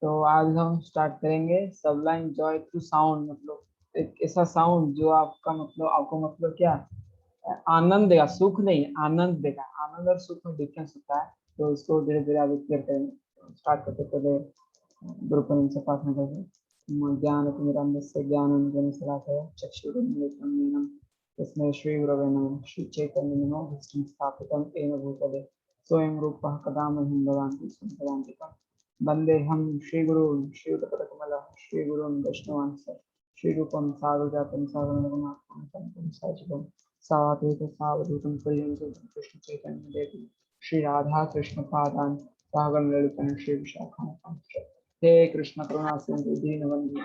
तो आज हम स्टार्ट करेंगे सबलाइन जॉय थ्रू साउंड। मतलब एक ऐसा साउंड जो आपका मतलब आपको मतलब क्या आनंद देगा, सुख नहीं आनंद देगा। आनंद और सुख में डिफरेंस होता है, तो इसको धीरे धीरे आगे क्लियर करेंगे। स्टार्ट करते पहले ग्रुप से प्रार्थना करेंगे। ज्ञान तिमिरान्धस्य ज्ञानाञ्जनं शलाकया चक्षुरुन्मीलितं येन तस्मै श्रीगुरवे नमः। श्रीचैतन्यमनोभीष्टं स्थापितं येन भूतले स्वयं रूपः कदा मह्यं ददाति संपदान्तिकम्। वन्देऽहं श्रीगुरून् श्रीयुतपदकमलः श्रीगुरून् वैष्णवांश्च श्रीरूपं साधुजातं साधुरघुनाथं तं सजीवं साद्वैतं सावधूतं पर्यन्तं कृष्णचैतन्यदेवं श्रीराधाकृष्णपादान् सागं ललितं श्रीविशाखान्वितांश्च। हे कृष्ण करुणा सिंधु दीनबंधु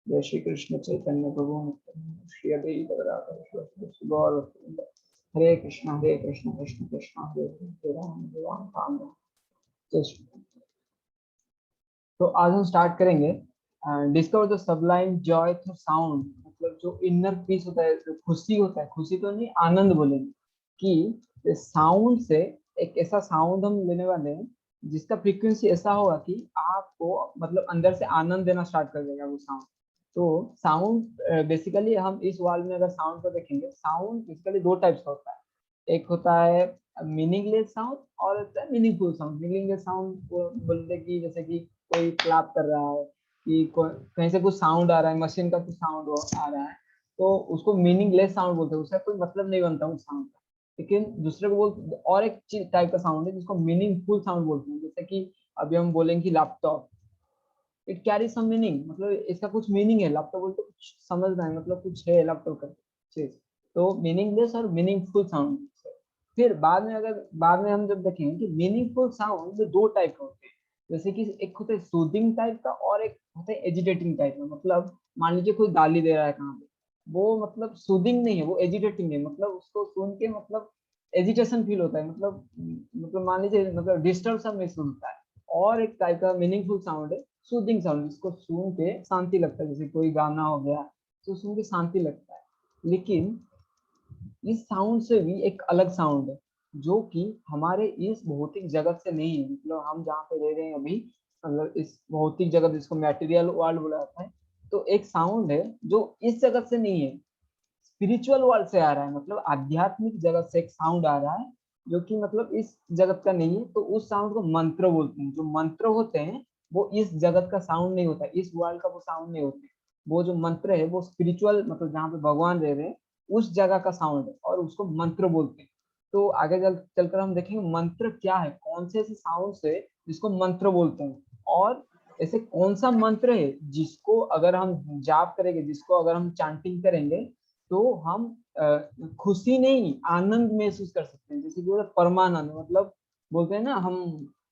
जय श्री कृष्ण चैतन्य प्रभु नित्यानंद श्री अद्वैत गदाधर गौर भक्तवृंद। हरे कृष्ण कृष्ण कृष्ण हरे हरे राम राम राम। जय श्री। तो आज हम स्टार्ट करेंगे discover the सबलाइन Joy through sound. मतलब जो इनर पीस होता है, जो खुशी होता है, खुशी तो नहीं आनंद बोलेंगे कि साउंड से एक ऐसा साउंड हम लेने वाले हैं जिसका फ्रीक्वेंसी ऐसा होगा कि आपको मतलब अंदर से आनंद देना स्टार्ट कर देगा वो साउंड। तो साउंड बेसिकली हम इस वर्ल्ड में अगर साउंड को देखेंगे, साउंड बेसिकली दो टाइप्स का होता है। एक होता है मीनिंगलेस साउंड और होता है मीनिंगफुल साउंड। मीनिंगलेस साउंड बोलते कि जैसे कि कोई क्लैप कर रहा है कि कहीं से कुछ साउंड आ रहा है, मशीन का कुछ साउंड आ रहा है, तो उसको मीनिंगलेस साउंड बोलते हैं, उसका कोई मतलब नहीं बनता उस साउंड का। लेकिन दूसरे को बोल और एक टाइप का साउंड है जिसको मीनिंगफुल साउंड बोलते हैं। जैसे कि अभी हम बोलेंगे कि laptop, it carry some meaning, मतलब इसका कुछ मीनिंग है। लैपटॉप बोलते कुछ समझना है, मतलब कुछ है लैपटॉप का चीज। तो मीनिंगलेस और मीनिंगफुल साउंड। फिर बाद में हम जब देखेंगे कि मीनिंगफुल साउंड में दो टाइप का होते हैं। जैसे कि एक होता है सूदिंग टाइप का और एक होता है एजिटेटिंग टाइप का। मतलब मान लीजिए कोई गाली दे रहा है कहाँ पे, वो मतलब सूदिंग नहीं है, वो एजिटेटिंग है। मतलब उसको सुन के मतलब एजिटेशन फील होता है, मतलब मान लीजिए मतलब डिस्टर्ब सा महसूस होता है। और एक टाइप का मीनिंगफुल साउंड है सूदिंग साउंड, जिसको सुन के शांति लगता है। जैसे कोई गाना हो गया तो सुन के शांति लगता है। लेकिन इस साउंड से भी एक अलग साउंड है जो कि हमारे इस भौतिक जगत से नहीं है। मतलब हम जहाँ पे रह रहे हैं अभी, मतलब इस भौतिक जगत जिसको मटेरियल वर्ल्ड बोला जाता है, तो एक साउंड है जो इस जगत से नहीं है, स्पिरिचुअल वर्ल्ड से आ रहा है। मतलब आध्यात्मिक जगत से एक साउंड आ रहा है जो कि मतलब इस जगत का नहीं है। तो उस साउंड को मंत्र बोलते हैं। जो मंत्र होते हैं वो इस जगत का साउंड नहीं होता, इस वर्ल्ड का वो साउंड नहीं होते। वो जो मंत्र है वो स्पिरिचुअल, मतलब जहाँ पे भगवान रह रहे हैं उस जगह का साउंड है और उसको मंत्र बोलते हैं। तो आगे चलकर हम देखेंगे मंत्र क्या है, कौन से ऐसे साउंड है जिसको मंत्र बोलते हैं, और ऐसे कौन सा मंत्र है जिसको अगर हम जाप करेंगे, जिसको अगर हम चांटिंग करेंगे तो हम खुशी नहीं आनंद महसूस कर सकते हैं। जैसे कि परमानंद, मतलब बोलते हैं ना,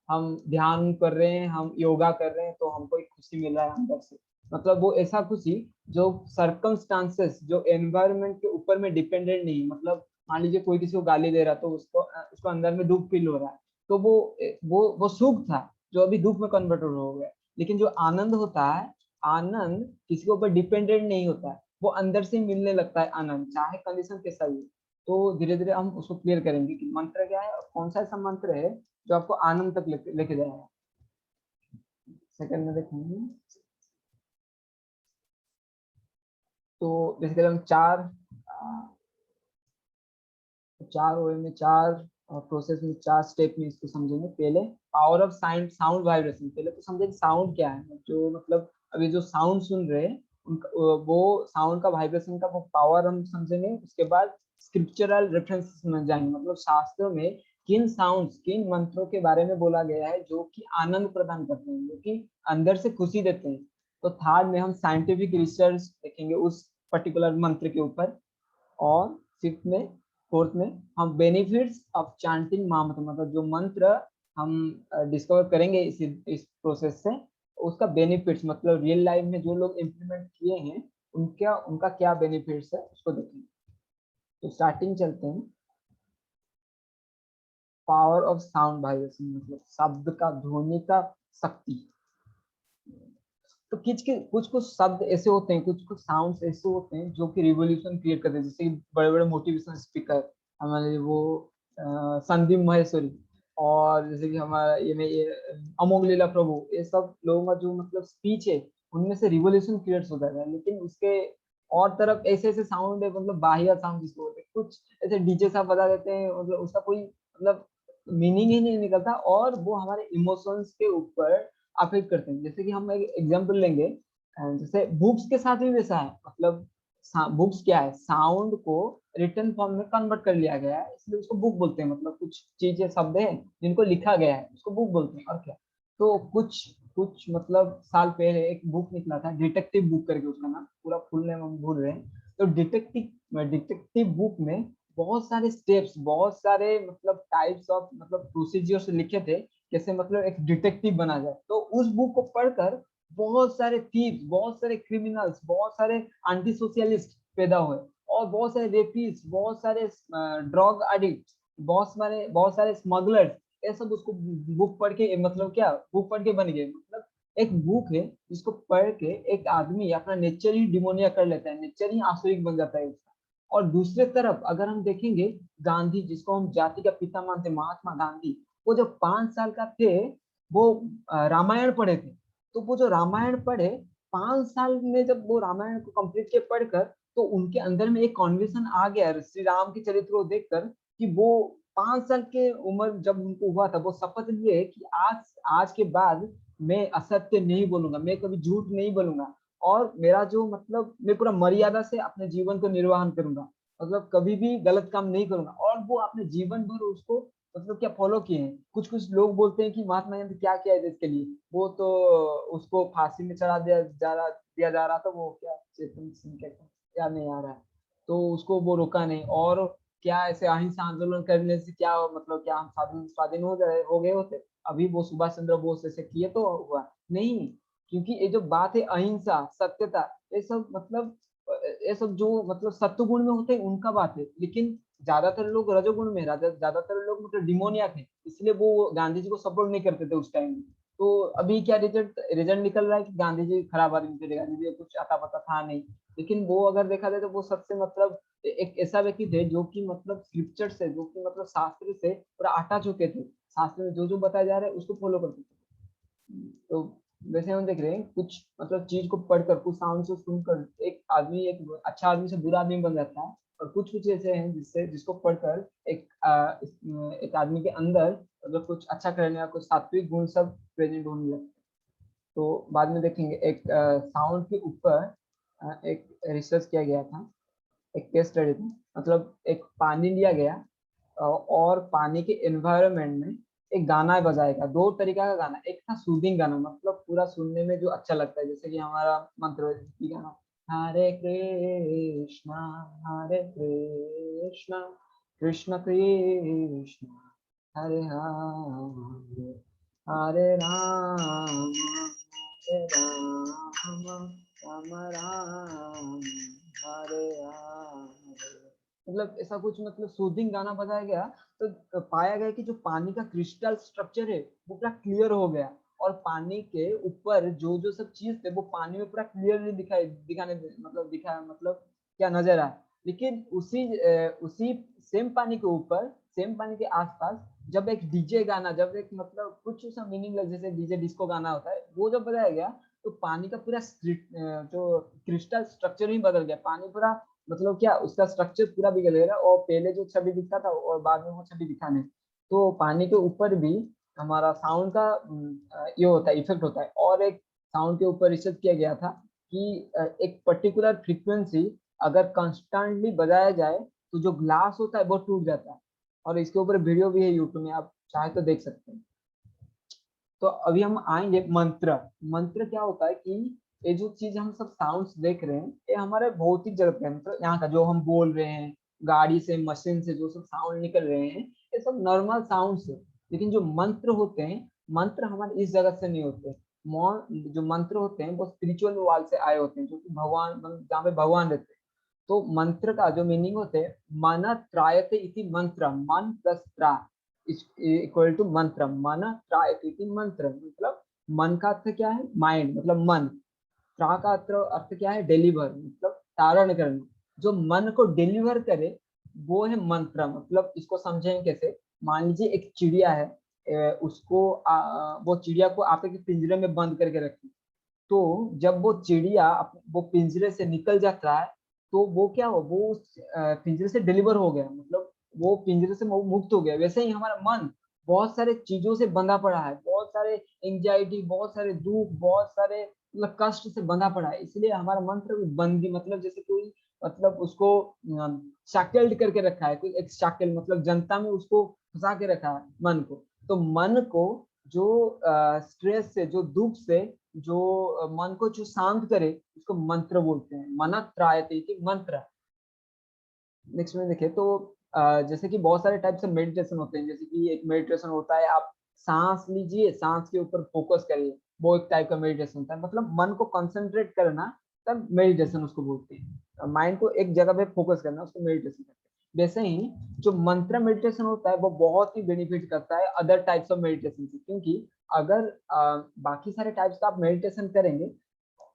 हम ध्यान कर रहे हैं, हम योगा कर रहे हैं तो हमको एक खुशी मिल रहा है अंदर से। मतलब वो ऐसा खुशी जो सर्कमस्टांसेस, जो एनवायरनमेंट के ऊपर में डिपेंडेंट नहीं। मतलब मान लीजिए कोई किसी को गाली दे रहा तो उसको अंदर में दुख फील हो रहा है, तो वो सुख था जो अभी दुख में कन्वर्ट हो गया। लेकिन जो आनंद होता है, आनंद किसी के ऊपर डिपेंडेंट नहीं होता है, वो अंदर से मिलने लगता है आनंद, चाहे कंडीशन कैसा भी हो। तो धीरे धीरे हम उसको क्लियर करेंगे कि मंत्र क्या है और कौन सा ऐसा मंत्र है जो आपको आनंद तक लेके जाएगा। सेकंड में देखेंगे तो बेसिकली हम चार वे में चार प्रोसेस में चार स्टेप में इसको समझेंगे। पहले power of sound, sound vibration. पहले तो समझेंगे साउंड क्या है। जो मतलब अभी जो साउंड सुन रहे हैं उनका वो साउंड का वाइब्रेशन का वो पावर हम समझेंगे। उसके बाद स्क्रिप्चरल रेफरेंस समझ जाएंगे, मतलब शास्त्रों में किन साउंड्स, किन मंत्रों के बारे में बोला गया है जो कि आनंद प्रदान करते हैं, जो कि अंदर से खुशी देते हैं। तो थर्ड में हम साइंटिफिक रिसर्च देखेंगे उस पर्टिकुलर मंत्र के ऊपर। और फिफ्थ में फोर्थ में हम बेनिफिट्स ऑफ चांटिंग महामंत्र, मतलब जो मंत्र हम डिस्कवर करेंगे इस प्रोसेस से, उसका बेनिफिट्स मतलब रियल लाइफ में जो लोग इम्प्लीमेंट किए हैं उनका उनका क्या बेनिफिट्स है उसको देखेंगे। तो स्टार्टिंग चलते हैं। पावर ऑफ साउंड वाइब्रेशन, मतलब शब्द का, ध्वनि का शक्ति। तो कुछ कुछ शब्द ऐसे होते हैं, कुछ कुछ साउंड्स ऐसे होते हैं जो कि रिवॉल्यूशन क्रिएट करते हैं, जैसे कि बड़े बड़े मोटिवेशनल स्पीकर हमारे वो संदीप माहेश्वरी, और जैसे कि हमारा ये अमोघ लीला प्रभु, ये सब लोगों का जो मतलब स्पीच है उनमें से रिवॉल्यूशन क्रिएट होता है। लेकिन उसके और तरफ ऐसे ऐसे साउंड है, मतलब बाहिया साउंड जिसको बोलते हैं, कुछ ऐसे डीजे साहब बता देते हैं, मतलब उसका कोई मतलब मीनिंग ही नहीं निकलता, और वो हमारे इमोशंस के ऊपर अफेक्ट करते हैं। जैसे कि हम एक एग्जांपल लेंगे, जैसे बुक्स के साथ भी वैसा है, मतलब बुक्स क्या है, साउंड को रिटन फॉर्म में कन्वर्ट कर लिया गया है, इसलिए उसको बुक बोलते हैं। मतलब कुछ चीजें शब्द हैं जिनको लिखा गया है उसको बुक बोलते हैं, और क्या। तो कुछ कुछ मतलब साल पहले एक बुक निकला था, डिटेक्टिव बुक करके, उसका नाम पूरा फुल नेम हम भूल रहे हैं। तो डिटेक्टिव डिटेक्टिव बुक में बहुत सारे स्टेप्स, बहुत सारे मतलब टाइप्स ऑफ मतलब प्रोसीजर्स लिखे थे, कैसे मतलब एक डिटेक्टिव बना जाए। तो उस बुक को पढ़कर बहुत सारे थीव्स, बहुत सारे क्रिमिनल्स, बहुत सारे एंटी सोशलिस्ट पैदा हुए, और बहुत सारे रेपिस्ट, बहुत सारे ड्रग एडिक्ट, बहुत सारे स्मगलर्स, ये सब उसको बुक पढ़ के मतलब क्या बुक पढ़ के बन गए। मतलब एक बुक है जिसको पढ़ के एक आदमी अपना नेचर ही डिमोनिया कर लेता है, नेचर ही आसुरिक बन जाता है उसका। और दूसरे तरफ अगर हम देखेंगे, गांधी जिसको हम जाति का पिता मानते हैं, महात्मा गांधी, वो जब 5 साल का थे, वो रामायण पढ़े थे। तो वो जो रामायण पढ़े, 5 साल में जब वो रामायण को कंप्लीट के पढ़कर, तो उनके अंदर में एक कॉन्विक्शन आ गया श्री राम के चरित्र को देखकर, कि वो 5 साल के उम्र जब उनको हुआ था, वो शपथ लिए कि आज आज के बाद मैं असत्य नहीं बोलूंगा, मैं कभी झूठ नहीं बोलूंगा, और मेरा जो मतलब मैं पूरा मर्यादा से अपने जीवन को निर्वाहन करूंगा, मतलब कभी भी गलत काम नहीं करूंगा। और वो अपने जीवन भर उसको मतलब क्या फॉलो किए हैं। कुछ कुछ लोग बोलते हैं कि महात्मा गांधी क्या किया है देश के लिए, वो तो उसको फांसी में चढ़ा दिया जा रहा था, वो क्या चेतन सिंह कहते हैं, याद नहीं आ रहा है, तो उसको वो रोका नहीं। और क्या ऐसे अहिंसा आंदोलन करने से क्या मतलब क्या हम स्वाधीन स्वाधीन हो गए होते? अभी वो सुभाष चंद्र बोस ऐसे किए तो हुआ नहीं। क्योंकि ये जो बात है अहिंसा, सत्यता, ये सब मतलब ये सब जो मतलब सत्वगुण में होते हैं उनका बात है। लेकिन ज्यादातर लोग रजोगुण में, ज्यादातर लोग मतलब डिमोनियक है, इसलिए वो गांधी जी को सपोर्ट नहीं करते थे उस टाइम में। तो अभी क्या रिजल्ट रिजल्ट निकल रहा है कि गांधी जी खराब आदमी थे, गांधी जी को कुछ आता पता था नहीं। लेकिन वो अगर देखा जाए तो वो सबसे मतलब एक ऐसा व्यक्ति थे जो कि मतलब स्क्रिप्चर से, जो कि मतलब शास्त्र से पूरा आटा चुके थे, शास्त्र में जो जो बताया जा रहा है उसको फॉलो करते थे। तो वैसे हम देख रहे हैं कुछ मतलब चीज को पढ़कर, कुछ साउंड से सुनकर एक आदमी एक अच्छा आदमी से बुरा आदमी बन जाता है। और कुछ कुछ ऐसे हैं जिसको पढ़कर एक आदमी के अंदर मतलब कुछ अच्छा करने का कुछ सात्विक गुण सब प्रेजेंट होने लगते हैं। तो बाद में देखेंगे एक साउंड के ऊपर एक रिसर्च किया गया था, एक केस स्टडी था। मतलब एक पानी लिया गया, और पानी के एनवायरनमेंट में एक गाना बजाएगा, दो तरीका का गाना। एक था सूदिंग गाना, मतलब पूरा सुनने में जो अच्छा लगता है, जैसे कि हमारा मंत्र गाना, हरे कृष्णा हरे कृष्णा कृष्ण कृष्ण हरे हरे, हरे राम हरे राम राम राम हरे हरे। मतलब ऐसा कुछ मतलब सूदिंग गाना बजाया गया, तो पाया गया कि जो पानी का क्रिस्टल स्ट्रक्चर है वो पूरा क्लियर हो गया। और पानी के ऊपर जो जो सब चीज थे वो पानी में पूरा क्लियरली दिखा मतलब क्या नजर आया। लेकिन उसी सेम पानी के ऊपर, सेम पानी के आसपास, जब एक डीजे गाना, जब एक मतलब कुछ सा मीनिंगलेस जैसे डीजे डिस्को गाना होता है वो जब बजाया गया, तो पानी का पूरा जो क्रिस्टल स्ट्रक्चर ही बदल गया। पानी पूरा मतलब क्या उसका स्ट्रक्चर पूरा बिगड़ गया, और पहले जो छवि दिखता था और बाद में वो छवि दिखा नहीं। तो पानी के ऊपर भी हमारा साउंड का ये होता है, इफेक्ट होता है। और एक साउंड के ऊपर रिसर्च किया गया था कि एक पर्टिकुलर फ्रीक्वेंसी अगर कंस्टेंटली बजाया जाए तो जो ग्लास होता है वो टूट जाता है। और इसके ऊपर वीडियो भी है यूट्यूब में, आप चाहे तो देख सकते हैं। तो अभी हम आएंगे मंत्र। मंत्र क्या होता है कि ये जो चीज हम सब साउंड्स देख रहे हैं ये हमारे भौतिक जगत का है, मतलब यहाँ का जो हम बोल रहे हैं, गाड़ी से मशीन से जो सब साउंड निकल रहे हैं, ये सब नॉर्मल साउंड्स है। लेकिन जो मंत्र होते हैं, मंत्र हमारे इस जगत से नहीं होते। जो मंत्र होते हैं वो स्पिरिचुअल वर्ल्ड से आए होते हैं, जो कि भगवान जहाँ पे भगवान रहते हैं। तो मंत्र का जो मीनिंग होते हैं, मन त्रायते इति मंत्र, मन प्लस त्रा इक्वल टू मंत्र, मन त्रायते इति मंत्र, मतलब मन का अर्थ क्या है, माइंड मतलब मन। त्रा का अर्थ क्या है? डिलीवर, मतलब तारण करना। जो मन को डिलीवर करे वो है मंत्र। मतलब इसको समझें कैसे? मान लीजिए एक चिड़िया है, उसको वो चिड़िया को आप एक पिंजरे में बंद करके रखें, तो जब वो चिड़िया वो पिंजरे से निकल जाता है तो वो क्या हो, वो उस पिंजरे से डिलीवर हो गया, मतलब वो पिंजरे से मुक्त हो गया। वैसे ही हमारा मन बहुत सारे चीजों से बंधा पड़ा है, बहुत सारे एंजाइटी, बहुत सारे दुख, बहुत सारे मतलब कष्ट से बंधा पड़ा है। इसलिए हमारा मंत्र भी बंदी, मतलब जैसे कोई, मतलब उसको शाकल्ड करके रखा है, कोई एक शाकल, मतलब जनता में उसको फंसा के रखा है मन को। तो मन को जो स्ट्रेस से, जो दुख से, जो मन को जो शांत करे, उसको मंत्र बोलते हैं। मन त्रायते इति मंत्र। नेक्स्ट में देखिए तो जैसे कि बहुत सारे टाइप से मेडिटेशन होते हैं। जैसे कि एक मेडिटेशन होता है, आप सांस लीजिए, सांस के ऊपर फोकस करिए, वो एक टाइप का मेडिटेशन होता है, मतलब मन को कंसंट्रेट करना, तब मेडिटेशन उसको बोलते हैं। माइंड को एक जगह पे फोकस करना, उसको मेडिटेशन कहते हैं। वैसे ही जो मंत्र मेडिटेशन होता है वो बहुत ही बेनिफिट करता है अदर टाइप्स ऑफ मेडिटेशन से, क्योंकि अगर बाकी सारे टाइप्स का आप मेडिटेशन करेंगे,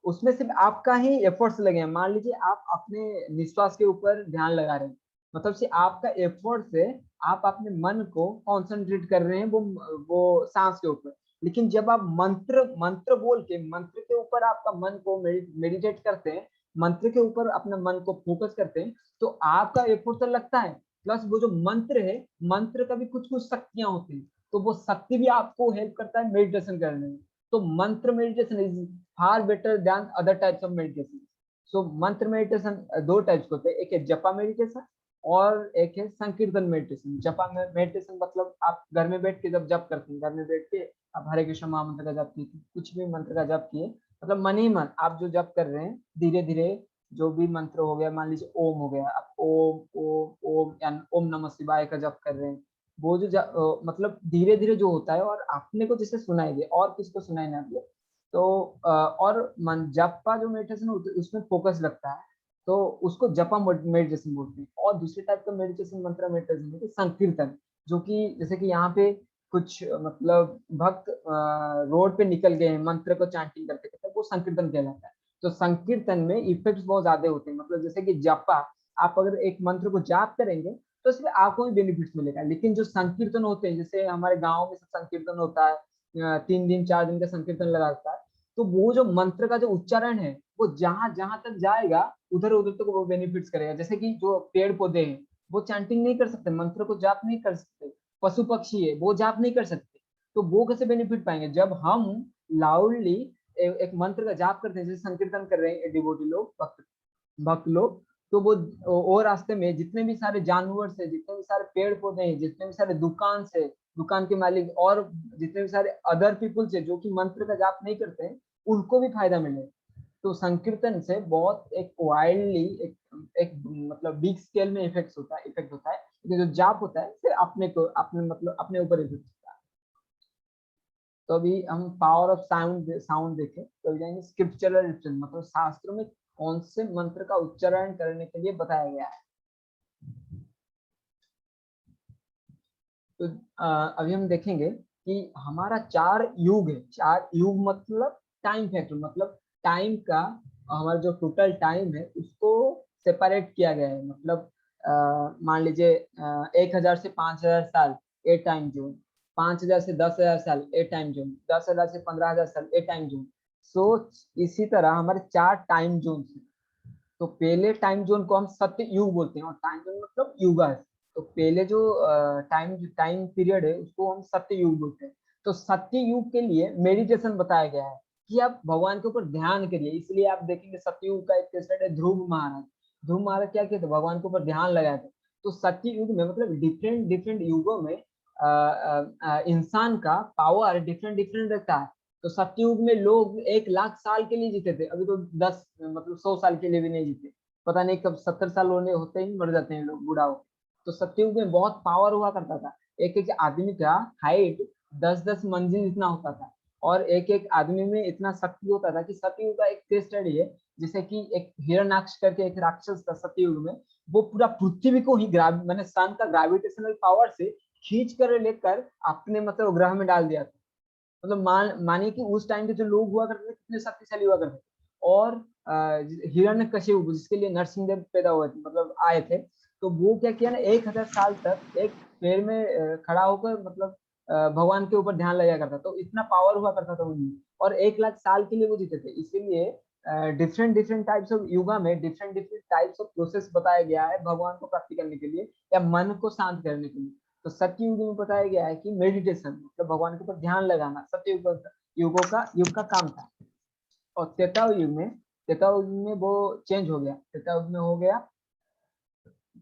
उसमें सिर्फ आपका ही एफर्ट्स लगे हैं। मान लीजिए आप अपने निश्वास के ऊपर ध्यान लगा रहे हैं, मतलब सिर्फ आपका एफर्ट से आप अपने मन को कंसंट्रेट कर रहे हैं वो सांस के ऊपर। लेकिन जब आप मंत्र मंत्र बोल के मंत्र के ऊपर आपका मन को मेडिटेट करते हैं, मंत्र के ऊपर अपने मन को फोकस करते हैं, तो आपका एफर्ट तो लगता है, प्लस वो जो मंत्र है, मंत्र का भी कुछ कुछ शक्तियां होती हैं, तो वो शक्ति भी आपको हेल्प करता है मेडिटेशन करने में। तो mantra meditation is far better than other types of meditation. So mantra meditation दो टाइप्स होते हैं, एक है जपा मेडिटेशन और एक है संकीर्तन मेडिटेशन। जपा मेडिटेशन मतलब आप घर में बैठ के जब जप करते हैं, घर में बैठ के आप हरे कृष्ण महामंत्र का जप किए, कुछ भी मंत्र का जप किए, मतलब मन ही मन आप जो जप कर रहे हैं, धीरे धीरे जो भी मंत्र हो गया, मान लीजिए ओम हो गया, आप ओम ओम ओम या ओम नमः शिवाय का जप कर रहे हैं, वो जो मतलब धीरे धीरे जो होता है, और अपने को जिसे सुनाई दे और किसको सुनाई ना दे, तो और मन जपा जो मेडिटेशन होती है उसमें फोकस लगता है, तो उसको जपा मेडिटेशन बोलते हैं। और दूसरे टाइप का मेडिटेशन मंत्र मेडिटेशन होती है संकीर्तन, जो कि जैसे कि यहाँ पे कुछ मतलब भक्त रोड पे निकल गए हैं मंत्र को चैंटिंग करते करते, वो संकीर्तन कहलाता है। तो संकीर्तन में इफेक्ट्स बहुत ज्यादा होते हैं, मतलब जैसे कि जपा, आप अगर एक मंत्र को जाप करेंगे तो इसमें आपको भी बेनिफिट्स मिलेगा। लेकिन जो संकीर्तन होते हैं, जैसे हमारे गाँव में सब संकीर्तन होता है, 3 दिन 4 दिन का संकीर्तन लगाता है, तो वो जो मंत्र का जो उच्चारण है, वो जहां जहां तक जाएगा उधर उधर तक वो बेनिफिट्स करेगा। जैसे कि जो पेड़ पौधे हैं वो चैंटिंग नहीं कर सकते, मंत्र को जाप नहीं कर सकते, पशु पक्षी है वो जाप नहीं कर सकते, तो वो कैसे बेनिफिट पाएंगे? जब हम लाउडली एक मंत्र का जाप करते हैं, जैसे संकीर्तन कर रहे हैं डिवोटी लोग, भक्त भक्त लोग, तो वो रास्ते में जितने भी सारे जानवर से, जितने भी सारे पेड़ पौधे हैं, जितने भी सारे दुकान से, दुकान के मालिक और जितने भी सारे अदर पीपुल से जो कि मंत्र का जाप नहीं करते हैं, उनको भी फायदा मिले। तो संकीर्तन से बहुत एक वाइल्डली एक मतलब बिग स्केल में इफेक्ट होता है, लेकिन जो जाप होता है फिर अपने को अपने मतलब अपने ऊपर इफेक्ट होता है। तो अभी हम पावर ऑफ साउंड साउंड देखें तो अभी जाएंगे स्क्रिप्चरल रिप्रेजेंट, मतलब शास्त्रों में कौन से मंत्र का उच्चारण करने के लिए बताया गया है। तो अभी हम देखेंगे कि हमारा 4 युग है। 4 युग मतलब टाइम फैक्टर, मतलब टाइम का, हमारा जो टोटल टाइम है उसको सेपरेट किया गया है। मतलब मान लीजिए 1,000 से 5,000 साल ए टाइम जोन, 5,000 से 10,000 साल ए टाइम जोन, 10,000 से 15,000 साल ए टाइम जोन। सो इसी तरह हमारे 4 टाइम जोन है। तो पहले टाइम जोन को हम सत्य युग बोलते हैं, और टाइम जोन मतलब युगा है। तो पहले जो टाइम टाइम पीरियड है उसको हम सत्य युग बोलते हैं। तो सत्य युग के लिए मेडिटेशन बताया गया है कि आप भगवान के ऊपर ध्यान करिए। इसलिए आप देखेंगे सतयुग का एक केसट है ध्रुव महाराज। ध्रुव महाराज क्या किए थे? भगवान के ऊपर ध्यान लगाए थे। तो सत्य युग में मतलब डिफरेंट डिफरेंट युगों में इंसान का पावर डिफरेंट डिफरेंट रहता है। तो सतयुग में लोग 1,00,000 साल के लिए जीते थे, अभी तो 10 मतलब 100 साल के लिए भी नहीं जीते। पता नहीं कब 70 साल होने होते ही मर जाते हैं लोग, बूढ़ा हो। तो सतयुग में बहुत पावर हुआ करता था। एक एक आदमी का हाइट 10-10 मंजिल इतना होता था, और एक एक आदमी में इतना शक्ति होता था कि सतयुग का एक केस स्टडी है, जैसे कि एक हिरण्याक्ष करके एक राक्षस था सतयुग में। वो पूरा पृथ्वी को ही मैंने सन का ग्रेविटेशनल पावर से खींच कर लेकर अपने मतलब ग्रह में डाल दिया था। मतलब मानिए कि उस टाइम के जो लोग हुआ करते थे कितने शक्तिशाली हुआ करते थे। और हिरण्यकशिपु जिसके लिए नरसिंहदेव पैदा हुए थे, मतलब आए थे, तो वो क्या किया ना, 1000 साल तक एक पेड़ में खड़ा होकर मतलब भगवान के ऊपर ध्यान लगाया करता, तो इतना पावर हुआ करता था उनमें, और 1 लाख साल के लिए वो जीते थे। इसीलिए different different types of yoga में different different types of process बताया गया है भगवान को प्राप्ति करने के लिए या मन को शांत करने के लिए। तो सत्य युग में बताया गया है कि मेडिटेशन मतलब भगवान के ऊपर ध्यान लगाना सत्य युग का काम था। और त्रेता युग में वो चेंज हो गया, त्रेता युग में हो गया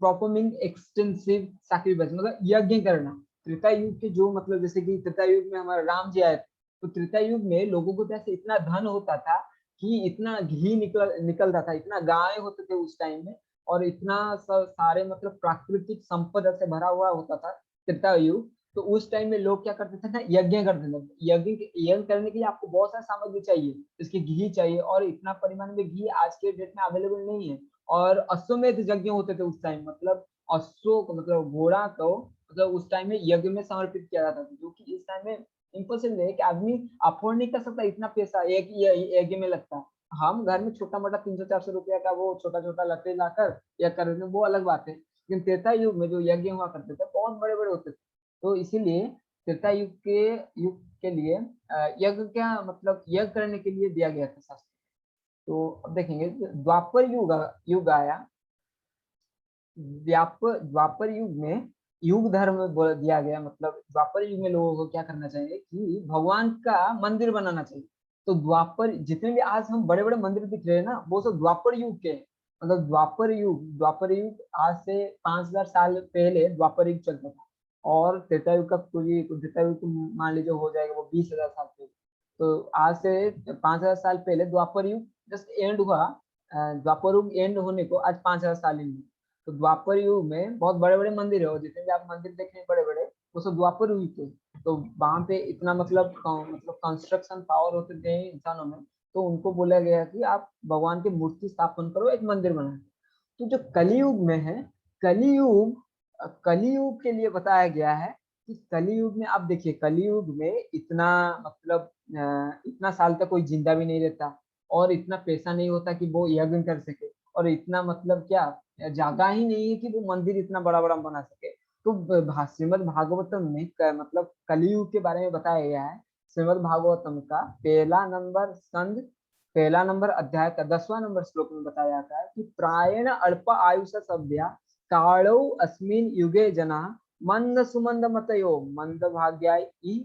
परफॉर्मिंग एक्सटेंसिव सैक्रिफाइस, मतलब यज्ञ करना। त्रेता युग के जो मतलब जैसे कि त्रेता युग में हमारा राम जी आए थे, तो त्रेता युग में लोगों को जैसे इतना धन होता था कि इतना घी निकलता था, इतना गाय होते थे उस टाइम में, और इतना सारे मतलब प्राकृतिक संपदा से भरा हुआ होता था त्रेता युग। तो उस टाइम में लोग क्या करते थे ना, यज्ञ करते थे। यज्ञ करने के लिए आपको बहुत सारी सामग्री चाहिए, इसकी घी चाहिए, और इतना परिमाण में घी आज के डेट में अवेलेबल नहीं है। और अश्वमेध यज्ञ होते थे उस टाइम, मतलब अश्व को मतलब घोड़ा को मतलब उस टाइम में यज्ञ में समर्पित किया जाता था, जो कि इस टाइम में इम्पॉसिबल है कि आदमी अफोर्ड नहीं कर सकता इतना पैसा एक यज्ञ में लगता है। हम घर में छोटा मोटा 300-400 रुपया का वो छोटा छोटा लकड़ी लाकर या कर देते वो अलग बात है, लेकिन त्रेता युग में जो यज्ञ हुआ करते थे बहुत बड़े बड़े होते थे। तो इसीलिए त्रेता युग के लिए यज्ञ क्या मतलब यज्ञ करने के लिए दिया गया था शास्त्र। तो अब देखेंगे द्वापर युग आया। द्वापर युग में युग धर्म दिया गया, मतलब द्वापर युग में लोगों को क्या करना चाहिए कि भगवान का मंदिर बनाना चाहिए। तो द्वापर जितने भी आज हम बड़े बड़े मंदिर दिख रहे हैं ना, वो सब द्वापर युग के हैं। मतलब द्वापर युग आज से 5000 साल पहले द्वापर युग चलता था। और त्रेता युग का त्रेता युग मान लीजिए हो जाएगा वो 20,000 साल पहले। तो आज से 5000 साल पहले द्वापर युग जस्ट एंड हुआ। द्वापर युग एंड होने को आज 5000 साल ही हुए। तो द्वापर युग में बहुत बड़े बड़े मंदिर है, और जितने भी आप मंदिर देख रहे हैं बड़े बड़े, वो सब द्वापर युग के। तो वहां पे इतना मतलब कंस्ट्रक्शन पावर होते थे इंसानों में, तो उनको बोला गया कि आप भगवान की मूर्ति स्थापन करो, एक मंदिर बनाओ। तो जो कलियुग में है, कलियुग कलियुग के लिए बताया गया है कि कलियुग में आप देखिए, कलियुग में इतना मतलब इतना साल तक कोई जिंदा भी नहीं रहता, और इतना पैसा नहीं होता कि वो यज्ञ कर सके, और इतना मतलब क्या जगह ही नहीं है कि वो मंदिर इतना बड़ा बड़ा बना सके। तो श्रीमद् भागवतम में मतलब कलियुग के बारे में बताया गया है। श्रीमद् भागवतम का पहला नंबर अध्याय का 10वां नंबर श्लोक में बताया जाता है कि प्रायण अल्प आयुष सभ्या कालो अस्मिन युगे जना मंद सुमंद मतयो मंद भाग्याय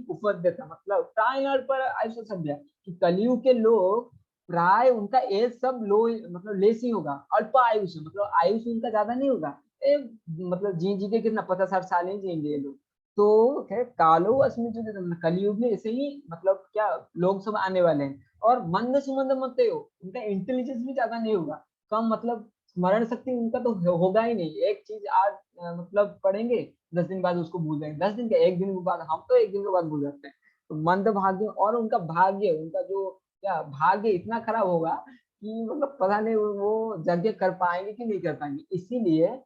उपद्यता, मतलब प्रायण अल्प आयुष सभ्या कि कलियुग के लोग प्राय उनका एज सब लो मतलब लेस ही होगा, अल्प आयुष मतलब आयुष उनका ज्यादा नहीं होगा। मतलब जी के कितना 50-60 साल ही जिएंगे ये लोग। तो खैर कालो अस्मिन युगे कलियुग में ऐसे ही मतलब क्या लोग सब आने वाले हैं। और मंद सुमंद मत हो, उनका इंटेलिजेंस भी ज्यादा नहीं होगा, कम मतलब स्मरण शक्ति उनका तो होगा ही नहीं। एक चीज आज मतलब पढ़ेंगे, 10 दिन बाद उसको भूल जाएंगे, 10 दिन का 1 दिन के बाद, हम तो 1 दिन के बाद भूल जाते हैं। तो मंद भाग्य, और उनका भाग्य उनका जो क्या भाग्य इतना खराब होगा कि मतलब पता नहीं वो यज्ञ कर पाएंगे कि नहीं कर पाएंगे। इसीलिए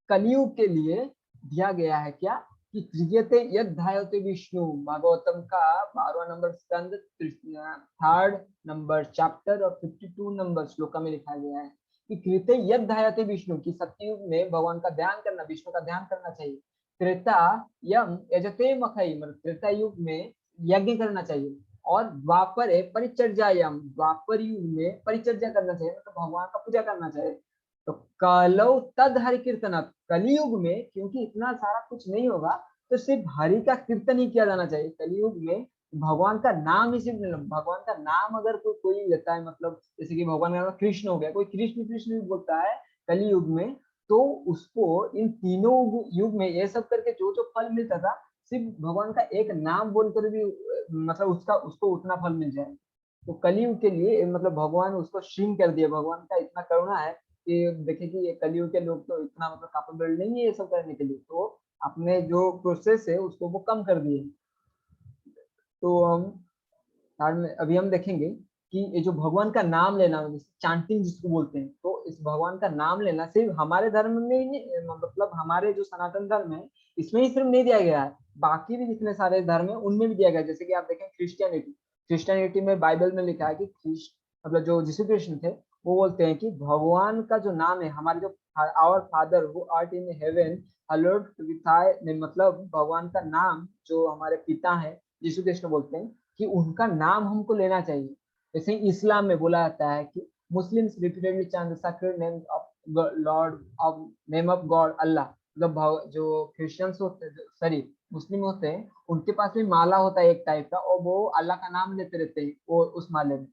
कलियुग के लिए दिया गया है क्या कि क्रियते यद ध्यायते विष्णु, भागवतम का 12वां नंबर स्कंद 3rd नंबर चैप्टर और 52 नंबर श्लोक में लिखा गया है कि कृत्य यद ध्यायते विष्णु की सत्ययुग में भगवान का ध्यान करना, विष्णु का ध्यान करना चाहिए। त्रेता यम यजते मखई, मतलब त्रेता युग में यज्ञ करना चाहिए। और द्वापर है परिचर्यायम, द्वापर युग में परिचर्या करना चाहिए, मतलब भगवान का पूजा करना चाहिए। तो कलौ तद हरि कीर्तन, कलियुग में क्योंकि इतना सारा कुछ नहीं होगा, तो सिर्फ हरि का कीर्तन ही किया जाना चाहिए। कलियुग में भगवान का नाम ही सिर्फ भगवान का नाम अगर कोई लेता है, मतलब जैसे कि भगवान का नाम कृष्ण हो गया, कोई कृष्ण कृष्ण भी बोलता है कलियुग में, तो उसको इन तीनों युग में ये सब करके जो जो फल मिलता था, सिर्फ भगवान का एक नाम बोलकर भी मतलब उसको उतना फल मिल जाए। तो कलियुग के लिए मतलब भगवान उसको श्रिंक कर दिया, भगवान का इतना करुणा है कि देखे कि ये कलियुग के लोग तो इतना मतलब कैपेबल नहीं है ये सब करने के लिए, तो अपने जो प्रोसेस है उसको वो कम कर दिए। तो अभी हम देखेंगे कि ये जो भगवान का नाम लेना चांटिंग जिसको बोलते हैं, तो इस भगवान का नाम लेना सिर्फ हमारे धर्म में ही नहीं, मतलब हमारे जो सनातन धर्म है इसमें ही सिर्फ नहीं दिया गया है, बाकी भी जितने सारे धर्म है उनमें भी दिया गया है। जैसे कि आप देखें क्रिश्चियनिटी, क्रिश्चियनिटी में बाइबल में लिखा है कि मतलब जो यीशु कृष्ण थे, वो बोलते हैं कि भगवान का जो नाम है, हमारे जो our father who art in heaven hallowed be thy, मतलब भगवान का नाम, जो हमारे पिता हैं यीशु कृष्ण बोलते हैं कि उनका नाम हमको लेना चाहिए। जैसे ही इस्लाम में बोला जाता है कि Muslims repeatedly chant the sacred name of lord of name of God Allah. मतलब जो क्रिश्चियंस होते हैं, सॉरी मुस्लिम होते हैं, उनके पास भी माला होता है एक टाइप का, और वो अल्लाह का नाम लेते रहते हैं वो उस माले में।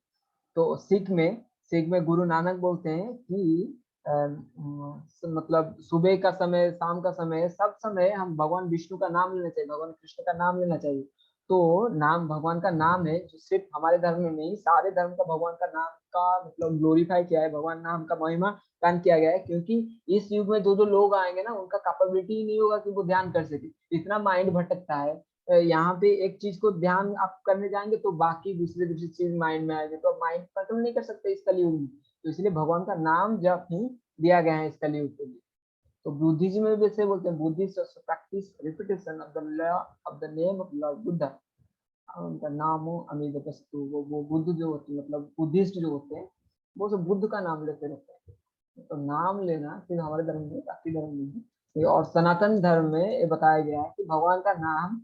तो सिख में गुरु नानक बोलते हैं कि मतलब सुबह का समय, शाम का समय, सब समय हम भगवान विष्णु का नाम लेना चाहिए, भगवान कृष्ण का नाम लेना चाहिए। तो नाम भगवान का नाम है, जो सिर्फ हमारे धर्म में नहीं, सारे धर्म का भगवान का नाम का मतलब ग्लोरीफाई किया है, भगवान नाम का महिमा गान किया गया है। क्योंकि इस युग में जो जो लोग आएंगे ना, उनका कैपेबिलिटी ही नहीं होगा कि वो ध्यान कर सके, इतना माइंड भटकता है। यहाँ पे एक चीज को ध्यान आप करने जाएंगे तो बाकी दूसरी दूसरी चीज माइंड में आएंगे, तो आप माइंड कंट्रोल नहीं कर सकते इस कलयुग में। तो इसलिए भगवान का नाम जप ही दिया गया है इस कलयुग के लिए। तो बुद्धिज्म में भी ऐसे बोलते हैं, Buddhist practice repetition of the law of the name of Lord Buddha, उनका नाम हो अमितस्तु। वो बुद्ध जो होते हैं, मतलब बुद्धिस्ट जो होते हैं, वो सब बुद्ध का नाम लेते रहते हैं। तो नाम लेना सिर्फ हमारे धर्म में, बाकी धर्म में नहीं। और सनातन धर्म में ये बताया गया है कि भगवान का नाम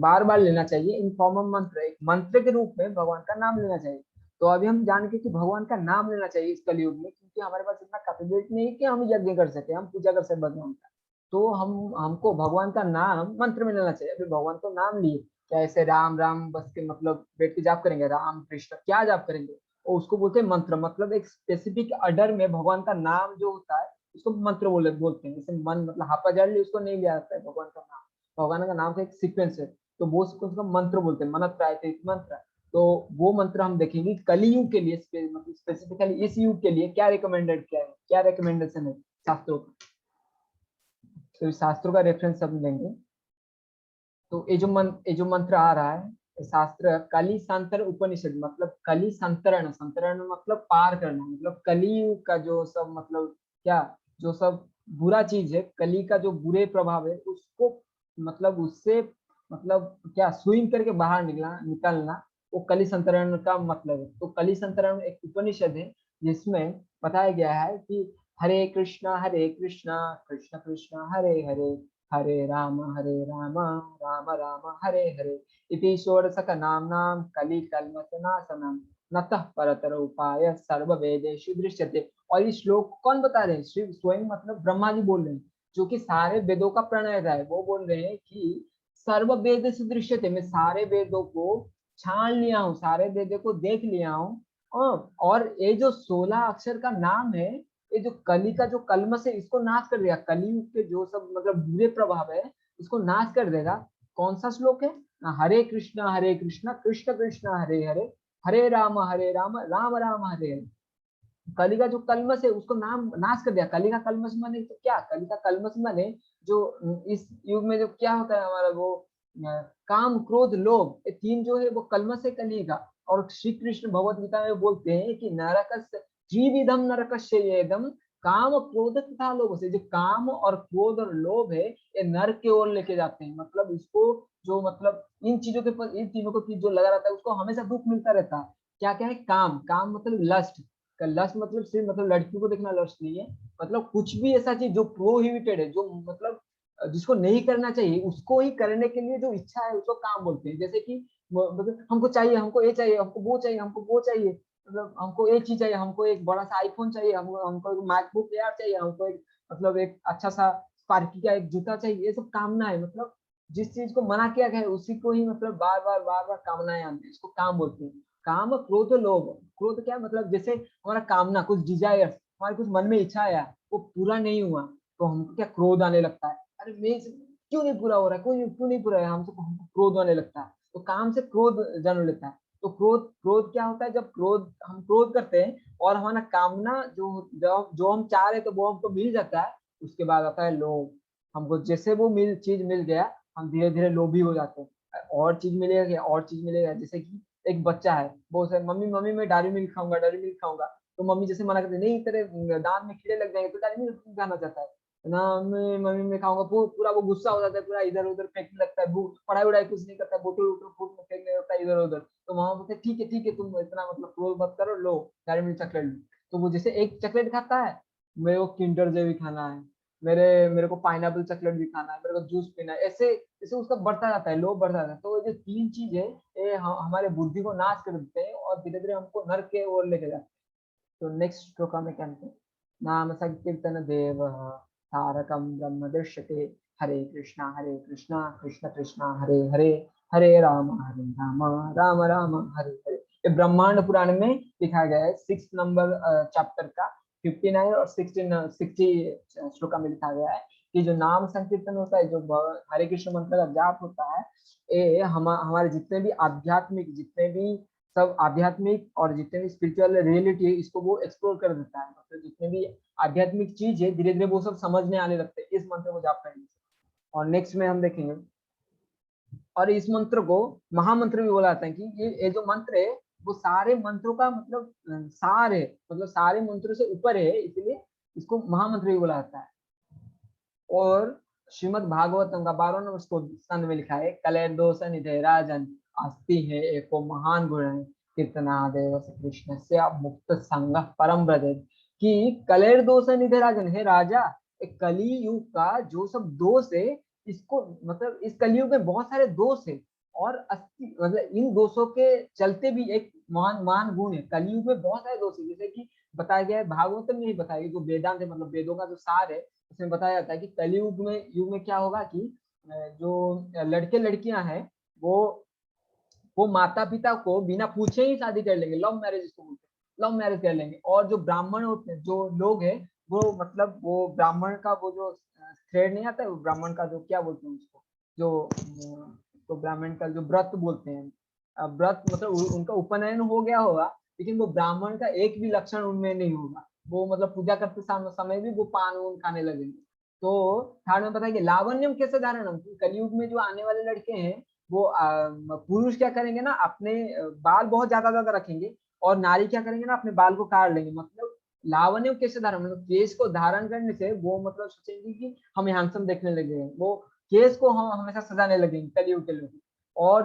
बार बार लेना चाहिए इन फॉर्म ऑफ मंत्र, एक मंत्र के रूप में भगवान का नाम लेना चाहिए। तो अभी हम जान के कि भगवान का नाम लेना चाहिए इस कलयुग में, क्योंकि हमारे पास इतना कैपेबिलिटी नहीं है कि हम यज्ञ कर सके, हम पूजा कर सके भगवान का। तो हमको भगवान का नाम मंत्र में लेना चाहिए। अभी भगवान को नाम लिए, क्या ऐसे राम राम बस के मतलब बैठ के जाप करेंगे, राम कृष्ण क्या जाप करेंगे, और उसको बोलते हैं मंत्र। मतलब एक स्पेसिफिक ऑर्डर में भगवान का नाम जो होता है उसको मंत्र बोलते हैं। जैसे मन मतलब हापा जड़ ली, उसको नहीं लिया जाता है भगवान का नाम, भगवान का नाम का एक सीक्वेंस है। तो वो सीक्वेंस का मंत्र बोलते हैं, मनत प्रायते मंत्र। तो वो मंत्र हम देखेंगे कलयुग के लिए, मतलब स्पेसिफिकली इस युग के लिए क्या रिकमेंडेड, क्या है, क्या रिकमेंडेशन है शास्त्रों का। तो इस शास्त्रों का रेफरेंस हम लेंगे। तो ये जो मंत्र आ रहा है, ये शास्त्र कली संतर उपनिषद, मतलब कली संतरण, संतरण मतलब पार करना, मतलब कलयुग का जो सब मतलब क्या, जो सब बुरा चीज है, कली का जो बुरे प्रभाव है उसको, मतलब उससे मतलब क्या स्विम करके बाहर निकलना, वो कली संतरण का मतलब है। तो कली संतरण एक उपनिषद है जिसमें बताया गया है कि हरे कृष्णा कृष्ण कृष्ण हरे हरे, हरे राम राम राम हरे हरे, इति षोडशक नाम्नां कलिकल्मषनाशनम् नतः परतर उपाय सर्व वेदेषु दृश्यते। और इस श्लोक को कौन बता रहे हैं? शिव स्वयं, मतलब ब्रह्मा जी बोल रहे हैं, जो कि सारे वेदों का प्रणेता है। वो बोल रहे हैं कि सर्व वेद से दृश्यते, मैं सारे वेदों को छान लिया हूँ, सारे वेदों को देख लिया हूँ। और ये जो 16 अक्षर का नाम है, ये जो कली का जो कलमश है इसको नाश कर देगा, कलयुग के जो सब मतलब बुरे प्रभाव है इसको नाश कर देगा। कौन सा श्लोक है? हरे कृष्णा कृष्ण कृष्ण हरे हरे, हरे राम राम राम हरे हरे। कली का जो कलमश है उसको नाम नाश कर दिया। कली का कलमश माने तो क्या, कली का कलमश माने जो इस युग में जो क्या होता है हमारा वो काम क्रोध लोभ, ये तीन जो है वो कलमश है कली का। और श्री कृष्ण भगवत गीता में बोलते हैं कि नरकस्य त्रिविधम नरकस्य येदम, काम क्रोध तथा लोभ से, जो काम और क्रोध और लोभ है ये नरक की ओर लेके जाते हैं। मतलब इसको जो मतलब इन चीजों के ऊपर, इन तीनों को जो लगा रहता है उसको हमेशा दुख मिलता रहता है। क्या क्या है? काम, काम मतलब लस्ट का, लस्ट मतलब सिर्फ मतलब लड़कियों को देखना लस्ट नहीं है, मतलब कुछ भी ऐसा चीज जो प्रोहिबिटेड है, जो मतलब जिसको नहीं करना चाहिए उसको ही करने के लिए जो इच्छा है उसको काम बोलते हैं। जैसे कि मतलब हमको चाहिए, हमको ये चाहिए, हमको वो चाहिए, हमको वो चाहिए, मतलब हमको एक चीज चाहिए, हमको एक बड़ा सा आईफोन चाहिए, हमको हमको एक मैकबुक एयर चाहिए, हमको एक मतलब एक अच्छा सा स्पार्की का एक जूता चाहिए, ये सब कामना है। मतलब जिस चीज को मना किया गया है उसी को ही मतलब बार बार कामनाएं आती है, इसको काम बोलते हैं। काम क्रोध लोभ, क्रोध क्या मतलब जैसे हमारा कामना कुछ डिजायर्स, हमारे कुछ मन में इच्छा आया वो पूरा नहीं हुआ तो हमको क्या क्रोध आने लगता है, अरे मैं क्यों नहीं पूरा हो रहा है, कोई क्यों नहीं पूरा है, हमको क्रोध आने लगता है। तो काम से क्रोध जन्म लेता है। तो क्रोध, क्रोध क्या होता है? जब क्रोध, हम क्रोध करते हैं और हमारा कामना जो हम चाह रहे हैं तो वो हमको मिल जाता है, उसके बाद आता है लोभ। हमको जैसे वो चीज मिल गया, हम धीरे धीरे लोभी हो जाते हैं, और चीज मिलेगा, और चीज मिलेगा। जैसे कि एक बच्चा है वो से मम्मी मम्मी मैं डायरी मिल्क खाऊंगा, डायरी मिल्क खाऊंगा, तो मम्मी जैसे मना करती है, नहीं तेरे दांत में कीड़े लग जाएंगे, तो डायरी मिल्क खाना चाहता है। ना मम्मी में खाऊंगा, पूरा वो गुस्सा हो जाता है, पूरा इधर उधर फेंकने लगता है, पढ़ाई वढ़ाई कुछ नहीं करता है, बोतल वोतल फूट में फेंकने लगता है इधर उधर। तो मामा बोलते ठीक है तुम इतना मतलब क्रोध मत करो, लो डेयरी मिल्क चॉकलेट लो। तो वो जैसे एक चॉकलेट खाता है, मेरे को किंडर जॉय भी खाना है, मेरे को पाइनएप्पल चॉकलेट भी खाना है, मेरे को जूस पीना है, ऐसे ऐसे उसका बढ़ता जाता है, लोभ बढ़ता जाता है। तो ये जो तीन चीज है, ये हमारे बुद्धि को नाश कर देते हैं और धीरे धीरे हमको नरक के ओर लेके जाते हैं। तो नेक्स्ट श्लोक में क्या है, नाम संकीर्तन देव तारकम ब्रह्म दृश्यते, हरे कृष्णा कृष्ण कृष्णा हरे हरे, हरे राम राम राम हरे हरे। ये ब्रह्मांड पुराण में लिखा गया है, 6 नंबर चैप्टर का 59 और 60 श्लोक में लिखा गया है कि जो नाम संकीर्तन होता है, जो हरे कृष्ण मंत्र का जाप होता है, ये हमारे जितने भी आध्यात्मिक, जितने भी सब आध्यात्मिक और जितने भी स्पिरिचुअल रियलिटी है, इसको वो एक्सप्लोर कर देता है। मतलब जितने भी आध्यात्मिक चीज है, धीरे धीरे वो सब समझने आने लगते हैं इस मंत्र को जाप करने से। और नेक्स्ट में हम देखेंगे, और इस मंत्र को महामंत्र भी बोला जाता है कि ये जो मंत्र है वो सारे मंत्रों का मतलब सार है, मतलब सारे मंत्रों से ऊपर है, इसलिए इसको महामंत्र भी बोला जाता है। और श्रीमद भागवतम का 12 नंबर स्कंद में लिखा है, कलेर दोष निधे राजन अस्ति है एको महान गुण कीर्तनादेव से कृष्ण से मुक्त संग परम ब्रज, कि कलेर दोष निधे राजन, है राजा, एक कली युग का जो सब दोष है, इसको मतलब इस कलयुग में बहुत सारे दोष है, और अस्ति मतलब इन दोषों के चलते भी एक महान महान गुण है। कलयुग में बहुत सारे दोष है, जैसे कि बताया गया है भागवतम में ही बताया, जो वेदांत है मतलब वेदों का जो सार है, उसमें बताया जाता है कि कलयुग में क्या होगा कि जो लड़के लड़कियां हैं, वो वो माता पिता को बिना पूछे ही शादी कर लेंगे, लव मैरिज इसको बोलते हैं, लव मैरिज कर लेंगे। और जो ब्राह्मण होते हैं, जो लोग हैं, वो मतलब वो ब्राह्मण का वो जो थ्रेड नहीं आता है, वो ब्राह्मण का जो क्या बोलते हैं उसको, जो तो ब्राह्मण का जो व्रत बोलते हैं, व्रत मतलब उनका उपनयन हो गया होगा, लेकिन वो ब्राह्मण का एक भी लक्षण उनमें नहीं होगा, वो मतलब पूजा करते समय भी वो पान वान खाने लगेंगे। तो थर्ड में बताएंगे लावण्यम कैसे धारणम, कलयुग में जो आने वाले लड़के हैं, वो पुरुष क्या करेंगे ना, अपने बाल बहुत ज्यादा ज्यादा रखेंगे, और नारी क्या करेंगे ना, अपने बाल को काट लेंगे। मतलब लावण्य कैसे धारण, मतलब केस को धारण करने से वो मतलब सोचेंगे कि हम हैंडसम देखने लगे, वो केस को हम हमेशा सजाने लगेंगे कलयुग के लोग। और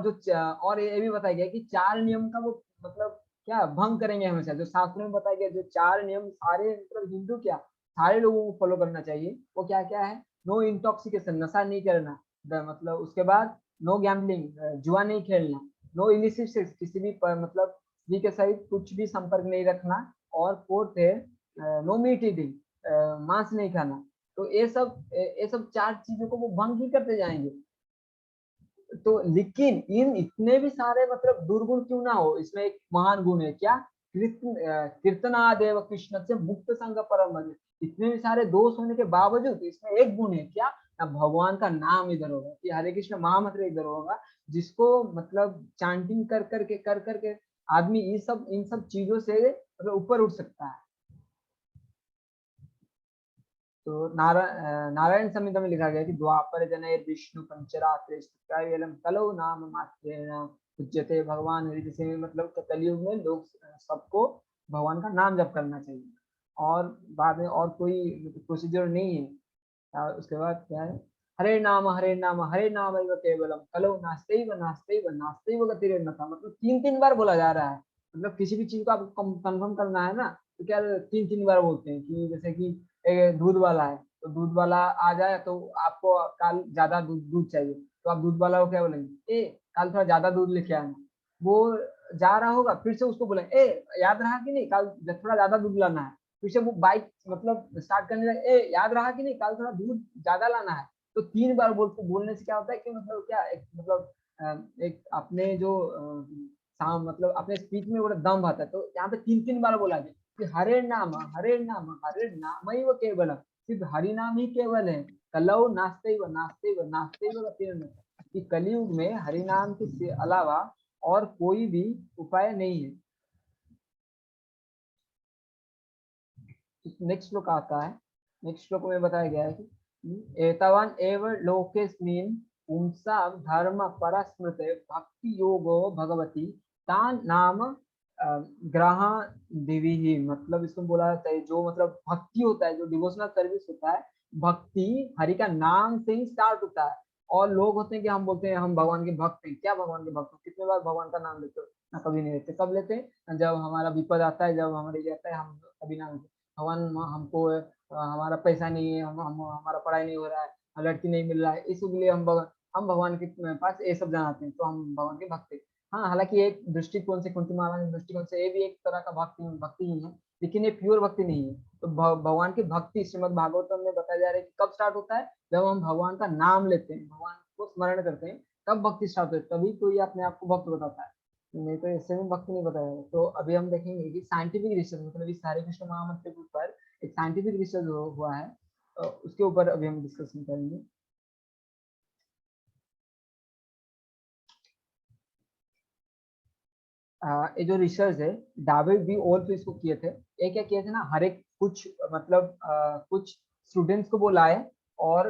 और ये भी बताया गया कि 4 नियम का वो मतलब क्या भंग करेंगे हमेशा, जो शास्त्रों में बताया गया, जो 4 नियम सारे मतलब हिंदू क्या सारे लोगों को फॉलो करना चाहिए, वो क्या क्या है, नो इंटॉक्सिकेशन, नशा नहीं करना, मतलब उसके बाद नो गैम्बलिंग, जुआ नहीं खेलना, नो इलिसिट सेक्स, किसी भी मतलब स्त्री के सहित कुछ भी संपर्क नहीं रखना, और फोर्थ है नो मीट ईटिंग, मांस नहीं खाना। तो ये सब 4 चीजों को वो भंग ही करते जाएंगे। तो लेकिन इन इतने भी सारे मतलब दुर्गुण क्यों ना हो, इसमें एक महान गुण है क्या, कीर्तनादेव कृष्ण से मुक्त संग परम भज। इतने भी सारे दोष होने के बावजूद इसमें एक गुण है क्या, ना भगवान का नाम इधर होगा, कि हरे कृष्ण महामंत्र इधर होगा, जिसको मतलब चांटिंग कर करके आदमी इन सब चीजों से मतलब ऊपर उठ सकता है। तो नारायण संहिता में लिखा गया कि द्वापर जने विष्णु पंचरात्रे कलो नाम मात्रेण पूज्यते भगवान हरि, जैसे मतलब कलयुग में लोग सबको भगवान का नाम जप करना चाहिए, और बाद में और कोई प्रोसीजर नहीं है। उसके बाद क्या है, हरे नाम एव केवलम कलो नास्तेव नास्तेव नास्तेव गतिरेन्नथा, मतलब 3 3 बार बोला जा रहा है। मतलब किसी भी चीज को आपको कंफर्म करना है ना, तो क्या 3 3 बार बोलते हैं, कि जैसे कि दूध वाला है, तो दूध वाला आ जाए तो आपको कल ज्यादा दूध दूध चाहिए, तो आप दूध वाला को क्या बोलेंगे, ए कल थोड़ा ज्यादा दूध लेके आना। वो जा रहा होगा, फिर से उसको बोलेंगे, ए याद रहा कि नहीं कल थोड़ा ज्यादा दूध लाना है। फिर से वो बाइक मतलब स्टार्ट करने लगे, ए याद रहा कि नहीं कल थोड़ा दूध ज्यादा लाना है। तो 3 बार बोलने से क्या होता है कि मतलब क्या एक मतलब एक अपने जो मतलब अपने स्पीच में बड़ा दम आता है। तो यहाँ पे 3 3 बार बोला गया कि हरे नाम ही वो केवल, सिर्फ हरि नाम ही केवल है, कलौ नास्ते व कि कलयुग में हरि नाम के अलावा और कोई भी उपाय नहीं है। नेक्स्ट श्लोक आता है, नेक्स्ट श्लोक में बताया गया है कि एतवान एव लोकेस्मिन् पुंसा धर्म परस्मृत भक्ति योगो भगवती तान नाम ग्रह दिवी ही, मतलब इसको बोला जाता है जो मतलब भक्ति होता है, जो डिवोशनल सर्विस होता है, भक्ति हरि का नाम से ही स्टार्ट होता है। और लोग होते हैं कि हम बोलते हैं हम भगवान के भक्त हैं। क्या भगवान के भक्त हो? कितने बार भगवान का नाम लेते हो? ना, कभी नहीं लेते। कब लेते हैं? जब हमारा विपद आता है, जब हमारे ये आता है, हम कभी नाम लेते भगवान हमको हमारा पैसा नहीं है, हम हमारा पढ़ाई नहीं हो रहा है, लड़की नहीं मिल रहा है, इसलिए हम भगवान के पास ये सब जनाते हैं, तो हम भगवान के भक्त हैं। हाँ, हालांकि एक दृष्टिकोण से, कुंती महाराज के दृष्टिकोण से ये भी एक तरह का भक्ति भक्ति ही है, लेकिन ये प्योर भक्ति नहीं है। तो भगवान की भक्ति श्रीमद् भागवतम में बताया जा रहा है कि कब स्टार्ट होता है? जब हम भगवान का नाम लेते हैं, भगवान को स्मरण करते हैं, तब भक्ति स्टार्ट होती है। तभी कोई अपने आप को भक्त बताता है, नहीं तो इससे में भक्ति नहीं बताया है। तो अभी हम देखेंगे कि साइंटिफिक रिसर्च, मतलब इस हरे कृष्ण महामंत्र के ऊपर एक साइंटिफिक रिसर्च हुआ है, उसके ऊपर अभी हम डिस्कशन करेंगे। ये जो रिसर्च है, डाविड बी ओल्फ इसको किए थे। ये क्या किए थे ना, हर एक कुछ मतलब कुछ स्टूडेंट्स को बुलाए, और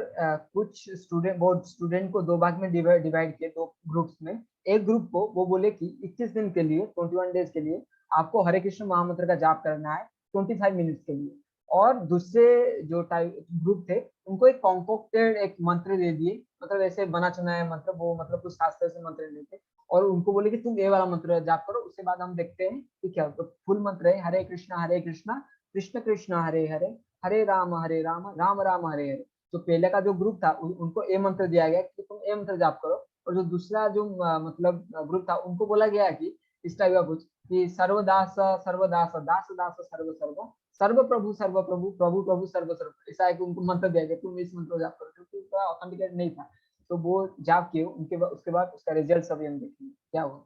कुछ स्टूडेंट, वो स्टूडेंट को दो भाग में डिवाइड किए, दो ग्रुप्स में। एक ग्रुप को वो बोले कि 21 दिन के लिए, 21 डेज के लिए आपको हरे कृष्ण महामंत्र का जाप करना है 25 मिनट्स के लिए। और दूसरे जो टाइप ग्रुप थे, उनको एक कॉन्कोक्टेड एक मंत्र दे दिए, मतलब ऐसे बना चुना है मंत्र, वो मतलब कुछ शास्त्र से मंत्र देते, और उनको बोले कि तुम ये वाला मंत्र जाप करो। उसके बाद हम देखते हैं कि क्या। तो फुल मंत्र है हरे कृष्णा कृष्ण कृष्ण हरे हरे, हरे राम राम राम हरे हरे। तो पहले का जो ग्रुप था उनको ए मंत्र दिया गया कि तुम ए मंत्र जाप करो, और जो दूसरा जो मतलब ग्रुप था, उनको बोला गया कि इस टाइप का कुछ कि सर्वदास सर्वदास दास दास सर्व सर्व, सर्व प्रभु प्रभु प्रभु सर्व सर्व, ऐसा एक उनको मंत्र दिया गया, तुम इस मंत्र जाप करो, क्योंकि उसका ऑथेंटिकेट नहीं था। तो वो जाप किए, उनके बाद उसके बाद उसका रिजल्ट अभी हम देखेंगे क्या हुआ।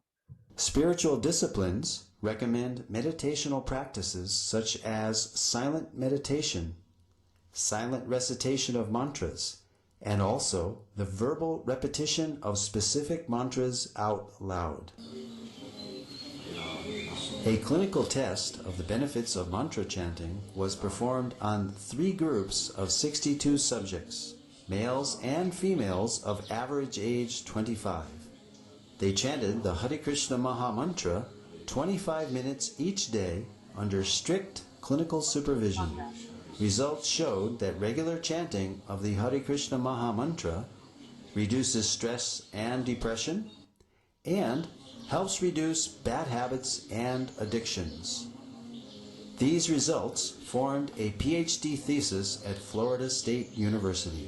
Spiritual disciplines recommend meditational practices such as silent meditation, silent recitation of mantras, and also the verbal repetition of specific mantras out loud. A clinical test of the benefits of mantra chanting was performed on 3 groups of 62 subjects, males and females of average age 25. They chanted the Hare Krishna Maha Mantra 25 minutes each day under strict clinical supervision. Results showed that regular chanting of the Hare Krishna Maha Mantra reduces stress and depression and helps reduce bad habits and addictions. These results formed a PhD thesis at Florida State University.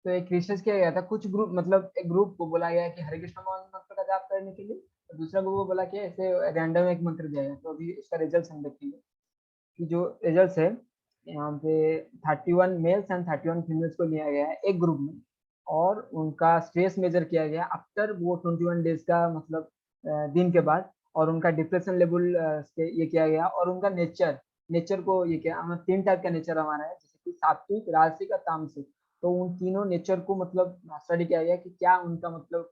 तो एक research किया गया था, कुछ group, मतलब एक group को बोला गया कि हरे कृष्ण मंत्र का जाप करने के लिए, और दूसरा ग्रुप को बोला कि ऐसे रैंडम एक मंत्र दिया गया। तो अभी इसका रिजल्ट हम देखेंगे कि जो रिजल्ट है यहाँ पे 31 मेल्स एंड 31 फीमेल्स को लिया गया है एक ग्रुप में, और उनका स्ट्रेस मेजर किया गया आफ्टर वो 21 डेज का, मतलब दिन के बाद। और उनका डिप्रेशन लेवल ये किया गया, और उनका नेचर नेचर को ये किया। हमें 3 टाइप का नेचर हमारा है, जैसे कि सात्विक, राजसिक और तामसिक। तो उन तीनों नेचर को मतलब स्टडी किया गया कि क्या उनका मतलब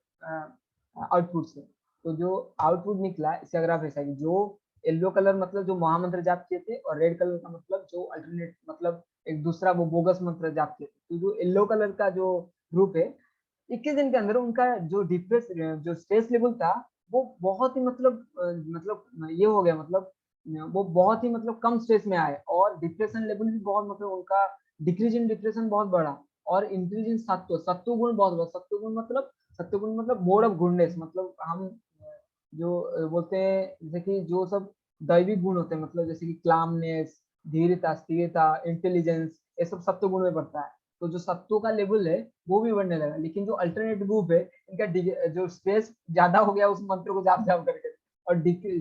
आउटपुट है। तो जो आउटपुट निकला, इसे अगर आप ऐसा कि जो येलो कलर मतलब जो महामंत्र जाप किए थे, और रेड कलर का मतलब जो अल्टरनेट मतलब एक दूसरा वो बोगस मंत्र जाप किए थे। तो जो येलो कलर का जो ग्रुप है, 21 दिन के अंदर उनका जो डिप्रेस जो स्ट्रेस लेवल था, वो बहुत ही मतलब ये हो गया, मतलब वो बहुत ही मतलब कम स्ट्रेस में आए, और डिप्रेशन लेवल भी बहुत मतलब उनका डिक्रीज इन डिप्रेशन बहुत बढ़ा, और इंक्रीज इन सत्व गुण बहुत बढ़ा। सत्व गुण मतलब मोड ऑफ गुडनेस, मतलब हम जो बोलते हैं जैसे कि जो सब दैविक गुण होते हैं, मतलब जैसे कि क्लामनेस, धीरता, स्थिरता, इंटेलिजेंस, ये सब सत्व गुण में बढ़ता है। तो जो सत्व का लेवल है वो भी बढ़ने लगा। लेकिन जो अल्टरनेट ग्रुप है, इनका जो स्ट्रेस ज्यादा हो गया उस मंत्र को जाप जाप करके, और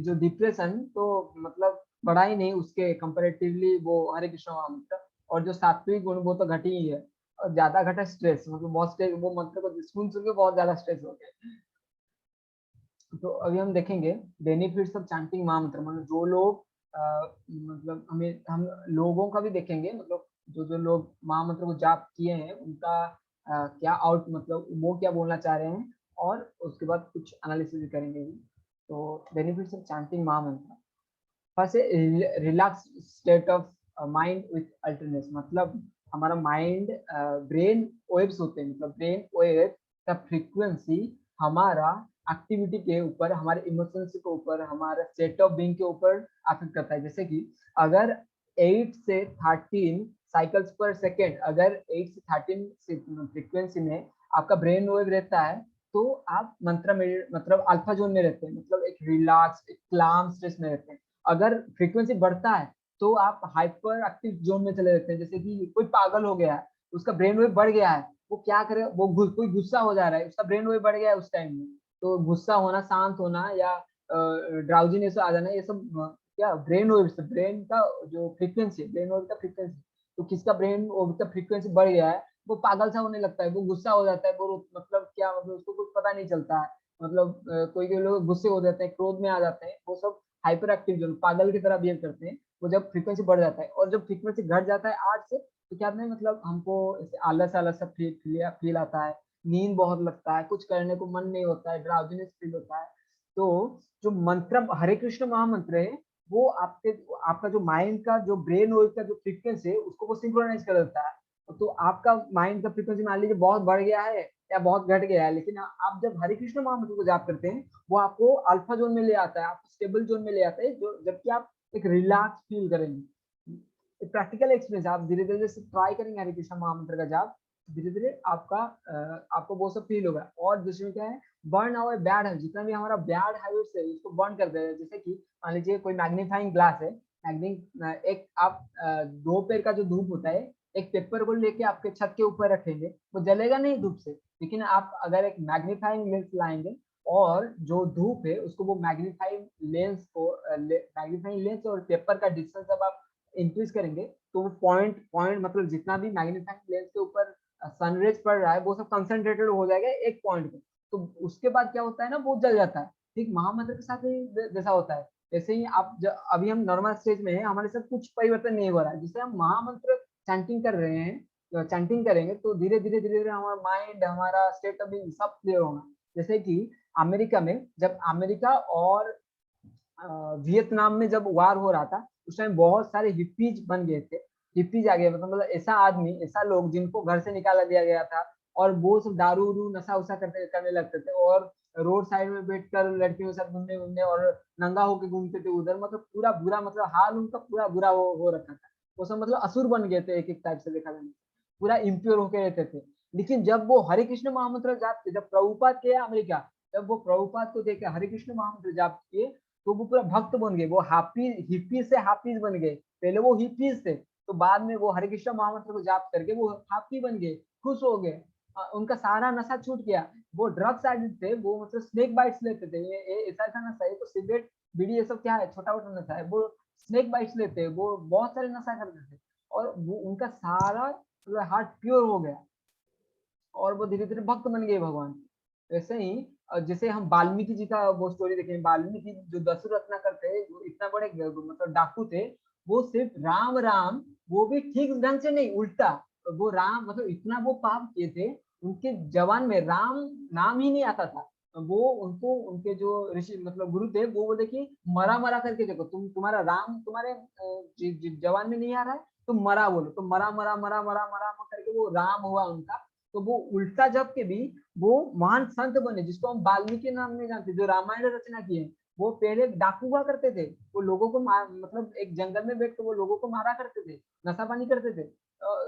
जो डिप्रेशन तो मतलब बढ़ा ही नहीं उसके कंपेरेटिवली वो हरे कृष्ण मंत्र। और जो सात्विक गुण वो तो घटी ही है, और ज्यादा घटा स्ट्रेस, मतलब बहुत स्ट्रेस, वो मंत्र को सुन सुन के बहुत ज्यादा स्ट्रेस हो गया। तो अभी हम देखेंगे बेनिफिट्स ऑफ चैंटिंग महामंत्र, मतलब जो लोग मतलब हम लोगों का भी देखेंगे, मतलब जो लोग महामंत्र को जाप किए हैं उनका क्या आउट, मतलब वो क्या बोलना चाह रहे हैं, और उसके बाद कुछ एनालिसिस भी करेंगे। तो benefits of chanting mahamantra, first है relax state of mind with alertness, मतलब हमारा माइंड ब्रेन वेव्स होते हैं, मतलब ब्रेन वेव का फ्रीक्वेंसी हमारा एक्टिविटी के ऊपर, हमारे इमोशंस के ऊपर, हमारे स्टेट ऑफ बीइंग के ऊपर अफेक्ट करता है। जैसे कि अगर 8 से 13 साइकिल्स पर सेकेंड, अगर 8 से 13 फ्रीक्वेंसी में आपका ब्रेन वेव रहता है तो आप मंत्र में मतलब अल्फा जोन में रहते हैं, मतलब एक रिलैक्स एक क्लाम स्ट्रेस में रहते हैं। अगर फ्रीक्वेंसी बढ़ता है तो आप हाइपर एक्टिव जोन में चले जाते हैं। जैसे कि कोई पागल हो गया है, उसका ब्रेन वेव बढ़ गया है, वो क्या करे, वो कोई गुस्सा हो जा रहा है, उसका ब्रेन वेव बढ़ गया है उस टाइम में, तो गुस्सा होना, शांत होना या ड्राउजीनेस आ जाना, ये सब क्या ब्रेन वेव से, ब्रेन का जो फ्रीक्वेंसी, ब्रेन वेव का फ्रीक्वेंसी, तो किसका ब्रेन वेव का फ्रीक्वेंसी बढ़ गया है वो पागल सा होने लगता है, वो गुस्सा हो जाता है, वो मतलब क्या, मतलब उसको कुछ पता नहीं चलता है, मतलब कोई कोई लोग गुस्से हो जाते हैं, क्रोध में आ जाते हैं, वो सब हाइपर एक्टिव जो पागल की तरह बिहेव करते हैं, वो जब फ्रीक्वेंसी बढ़ जाता है। और जब फ्रीक्वेंसी घट जाता है 8 से, तो क्या नहीं, मतलब हमको आलस आलस सा फील आता है, नींद बहुत लगता है, कुछ करने को मन नहीं होता है, ड्राउजीनेस फील होता है। तो जो मंत्र हरे कृष्ण महामंत्र है, वो आपके आपका जो माइंड का जो ब्रेन वेव का जो फ्रीक्वेंसी है उसको वो सिंक्रोनाइज कर देता है। तो आपका माइंड का फ्रीक्वेंसी मान लीजिए बहुत बढ़ गया है या बहुत घट गया है, लेकिन आप जब हरे कृष्ण महामंत्र को जाप करते हैं वो आपको अल्फा जोन में ले आता है, आपको स्टेबल जोन में ले आता है, जो जबकि आप एक रिलैक्स फील करेंगे। प्रैक्टिकल एक्सपीरियंस, आप धीरे धीरे से ट्राई करेंगे हरे कृष्ण महामंत्र का जाप, धीरे धीरे आपको वो सब फील होगा। और दूसरी क्या है, बर्न आवर बैड हैबिट, जितना भी हमारा बैड हैबिट्स है उसको बर्न कर दे। जैसे कि मान लीजिए कोई मैग्नीफाइंग ग्लास है, एक आप 2 पैर का जो धूप होता है, एक पेपर को लेके आपके छत के ऊपर रखेंगे, वो जलेगा नहीं धूप से, लेकिन आप अगर एक मैग्नीफाइंग लेंस लाएंगे और जो धूप है उसको वो मैग्नीफाइंग लेंस और पेपर का डिस्टेंस जब आप इंक्रीज करेंगे तो वो पॉइंट पॉइंट मतलब जितना भी मैग्नीफाइंग लेंस के ऊपर सनरेज पड़ रहा है वो सब कंसंट्रेटेड हो जाएगा एक पॉइंट पे, तो उसके बाद क्या होता है ना, वो जल जाता है। ठीक महामंत्र के साथ ही जैसा होता है। जैसे ही अभी हम नॉर्मल स्टेज में हैं, हमारे साथ कुछ परिवर्तन नहीं हो रहा है, जिससे हम महामंत्र चैंटिंग कर रहे हैं, चैंटिंग करेंगे तो धीरे धीरे धीरे धीरे हमारा माइंड, हमारा स्टेट ऑफ बीइंग सब क्लियर होगा। जैसे कि अमेरिका में, जब अमेरिका और वियतनाम में जब वार हो रहा था, उस टाइम बहुत सारे हिप्पीज बन गए थे। हिप्पीज आ गए मतलब ऐसा आदमी, ऐसा लोग जिनको घर से निकाला दिया गया था और वो सब दारू उरू नशा उशा करने लगते थे और रोड साइड में बैठकर लड़कियों के साथ घूमने घूमने और नंगा होके घूमते थे उधर, मतलब पूरा बुरा, मतलब हाल उनका पूरा बुरा हो रखा था। वो सब मतलब असुर बन गए थे एक एक टाइप से देखा जाए, पूरा इम्प्योर होके रहते थे। लेकिन जब वो हरे कृष्ण महामंत्र जाप किए, जब प्रभुपाद के अमेरिका, जब वो प्रभुपाद को देखे हरे कृष्ण महामंत्र जाप किए, तो वो पूरा भक्त बन गए, वो हिप्पी से हाफिज बन गए। पहले वो हिप्पीज थे, तो बाद में वो हरे कृष्ण महामंत्र को जाप करके वो हाफी बन गए, खुश हो गए, उनका सारा नशा छूट गया। वो ड्रग्स एडिक्ट थे, वो मतलब स्नेक बाइट्स लेते थे, ये ऐसा ऐसा नशा है, तो सिगरेट बीड़ी ये सब क्या है, छोटा मोटा नशा है, वो स्नेक बाइट्स लेते हैं, वो बहुत सारे नशा करते थे, और वो उनका सारा हार्ट प्योर हो गया और वो धीरे धीरे भक्त बन गए भगवान। वैसे ही जैसे हम वाल्मीकि जी का वो स्टोरी देखें, वाल्मीकि जो दसु रत्ना करते हैं, वो इतना बड़े मतलब डाकू थे, वो सिर्फ राम राम, वो भी ठीक ढंग से नहीं, उल्टा, वो राम मतलब इतना वो पाप किए थे, उनके जवान में राम नाम ही नहीं आता था। वो उनको उनके जो ऋषि मतलब गुरु थे, वो बोले कि मरा मरा करके देखो, तुम्हारा राम तुम्हारे जवान में नहीं आ रहा है, तुम मरा बोलो, तो मरा मरा मरा मरा मरा करके वो राम हुआ उनका। तो वो उल्टा जब के भी वो महान संत बने, जिसको हम वाल्मीकि नाम में जानते, जो रामायण रचना किए। वो पहले डाकू हुआ करते थे, वो लोगों को मतलब एक जंगल में बैठ के वो लोगों को मारा करते थे, नशा पानी करते थे,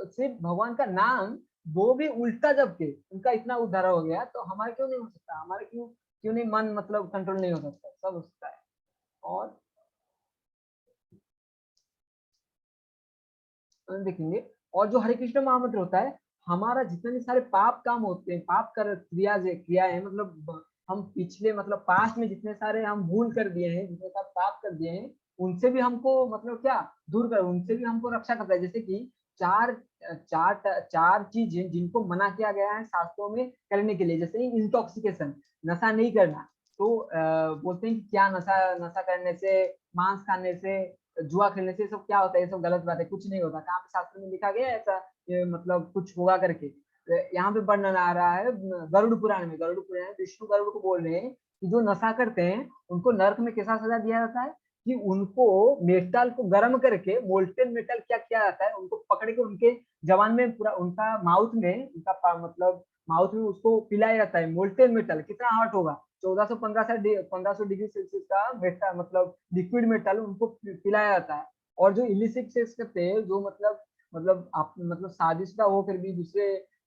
सिर्फ भगवान का नाम, वो भी उल्टा जब के उनका इतना उद्धार हो गया, तो हमारे क्यों नहीं हो सकता, हमारे क्यों क्यों नहीं मन मतलब कंट्रोल नहीं हो सकता, सब हो सकता है। और देखेंगे, और जो हरे कृष्ण महामंत्र होता है, हमारा जितने भी सारे पाप काम होते हैं, पाप कर क्रिया है, मतलब हम पिछले मतलब पास्ट में जितने सारे हम भूल कर दिए हैं, जितने सारे पाप कर दिए हैं, उनसे भी हमको मतलब क्या दूर कर, उनसे भी हमको रक्षा करता है। जैसे कि चार चार चार चीजें जिनको मना किया गया है शास्त्रों में करने के लिए, जैसे इंटॉक्सिकेशन, नशा नहीं करना। तो बोलते हैं कि क्या नशा, नशा करने से, मांस खाने से, जुआ खेलने से सब क्या होता है, ये सब गलत बात है, कुछ नहीं होता। कहाँ पे शास्त्र में लिखा गया है ऐसा, ये मतलब कुछ होगा करके? यहाँ पे वर्णन आ रहा है गरुड़ पुराण में, गरुड़ पुराण में विष्णु गरुड़ को बोल रहे हैं कि जो नशा करते हैं उनको नरक में कैसा सजा दिया जाता है, कि उनको मेटल को गर्म करके, मोल्टेन मेटल क्या किया जाता है, उनको पकड़ के उनके जवान में पूरा उनका माउथ में, उनका मतलब माउथ में उसको पिलाया जाता है मोल्टेन मेटल। कितना हॉट होगा, 1415 से 1500 डिग्री सेल्सियस का मेटल मतलब लिक्विड मेटल उनको पिलाया जाता है। और जो इलिसिट सेक्स करते हैं, जो मतलब आप मतलब शादीशुदा हो फिर भी दूसरे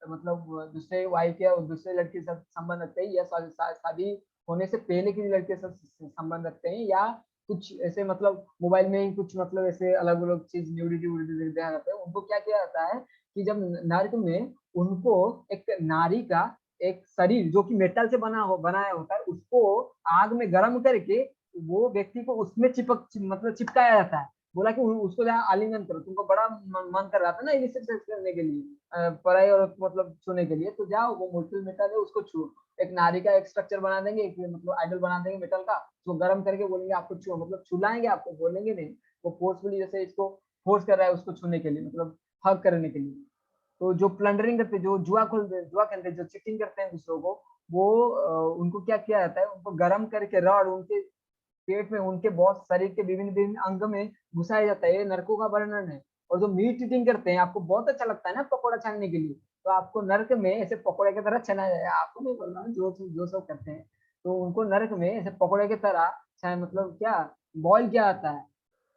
मतलब दूसरे वाइफ या दूसरे लड़के के साथ संबंध रखते हैं, या शादी होने से पहले की लड़के के साथ संबंध रखते हैं, या कुछ ऐसे मतलब मोबाइल में ही कुछ मतलब ऐसे अलग अलग चीज न्यूडिटी वूडिटी देखा जाता है, उनको क्या किया जाता है कि जब नर्क में उनको एक नारी का एक शरीर जो कि मेटल से बनाया होता है, उसको आग में गर्म करके वो व्यक्ति को उसमें मतलब चिपकाया जाता है। बोला कि उसको जहाँ आलिंगन करो, तुमको बड़ा मन कर रहा था ना इलिसिट सेक्स करने के लिए, पराई और मतलब छूने के लिए, तो जाओ वो मोटल मेटल है उसको छू, एक नारी का एक स्ट्रक्चर बना देंगे, एक मतलब आइडल बना देंगे मेटल का, उसको गर्म करके बोलेंगे आपको छुओ, मतलब छुलाएंगे आपको, बोलेंगे नहीं, वो फोर्सफुली जैसे इसको फोर्स कर रहा है उसको छूने के लिए, मतलब हक करने के लिए। तो जो प्लंडरिंग करते हैं, जो जुआ खेलते हैं, जो चीटिंग करते हैं दूसरों को, वो उनको क्या किया जाता है, उनको गर्म करके रॉड उनके पेट में, उनके बहुत शरीर के विभिन्न विभिन्न अंग में घुसाया जाता है, ये नरकों का वर्णन है। और जो मीट ईटिंग करते हैं, आपको बहुत अच्छा लगता है ना पकौड़ा छानने के लिए, तो आपको नरक में ऐसे पकौड़े की तरह छना जाएगा, आपको नहीं बोल रहा, जो सब करते हैं, तो उनको नरक में ऐसे पकौड़े की तरह चाहे मतलब क्या बॉईल किया जाता है,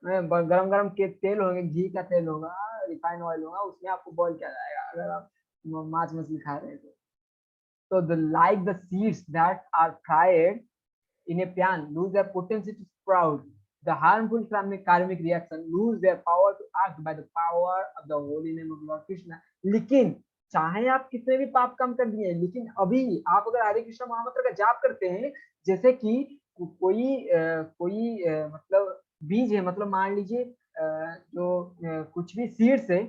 गरम गरम के तेल होंगे, घी का तेल होगा, रिफाइंड ऑयल होगा, उसमें आपको बॉईल किया जाएगा अगर आप मांस मछली खा रहे हैं तो। So the like the seeds that are fried in a pan lose their potency to sprout. The harmful karmic reaction lose their power to act by the power of the holy name of Lord Krishna. लेकिन चाहे आप कितने भी पाप काम कर दिए, लेकिन अभी आप अगर हरे कृष्ण महामंत्र का जाप करते हैं, जैसे कि कोई मतलब बीज है, मतलब मान लीजिए जो कुछ भी सीड्स है,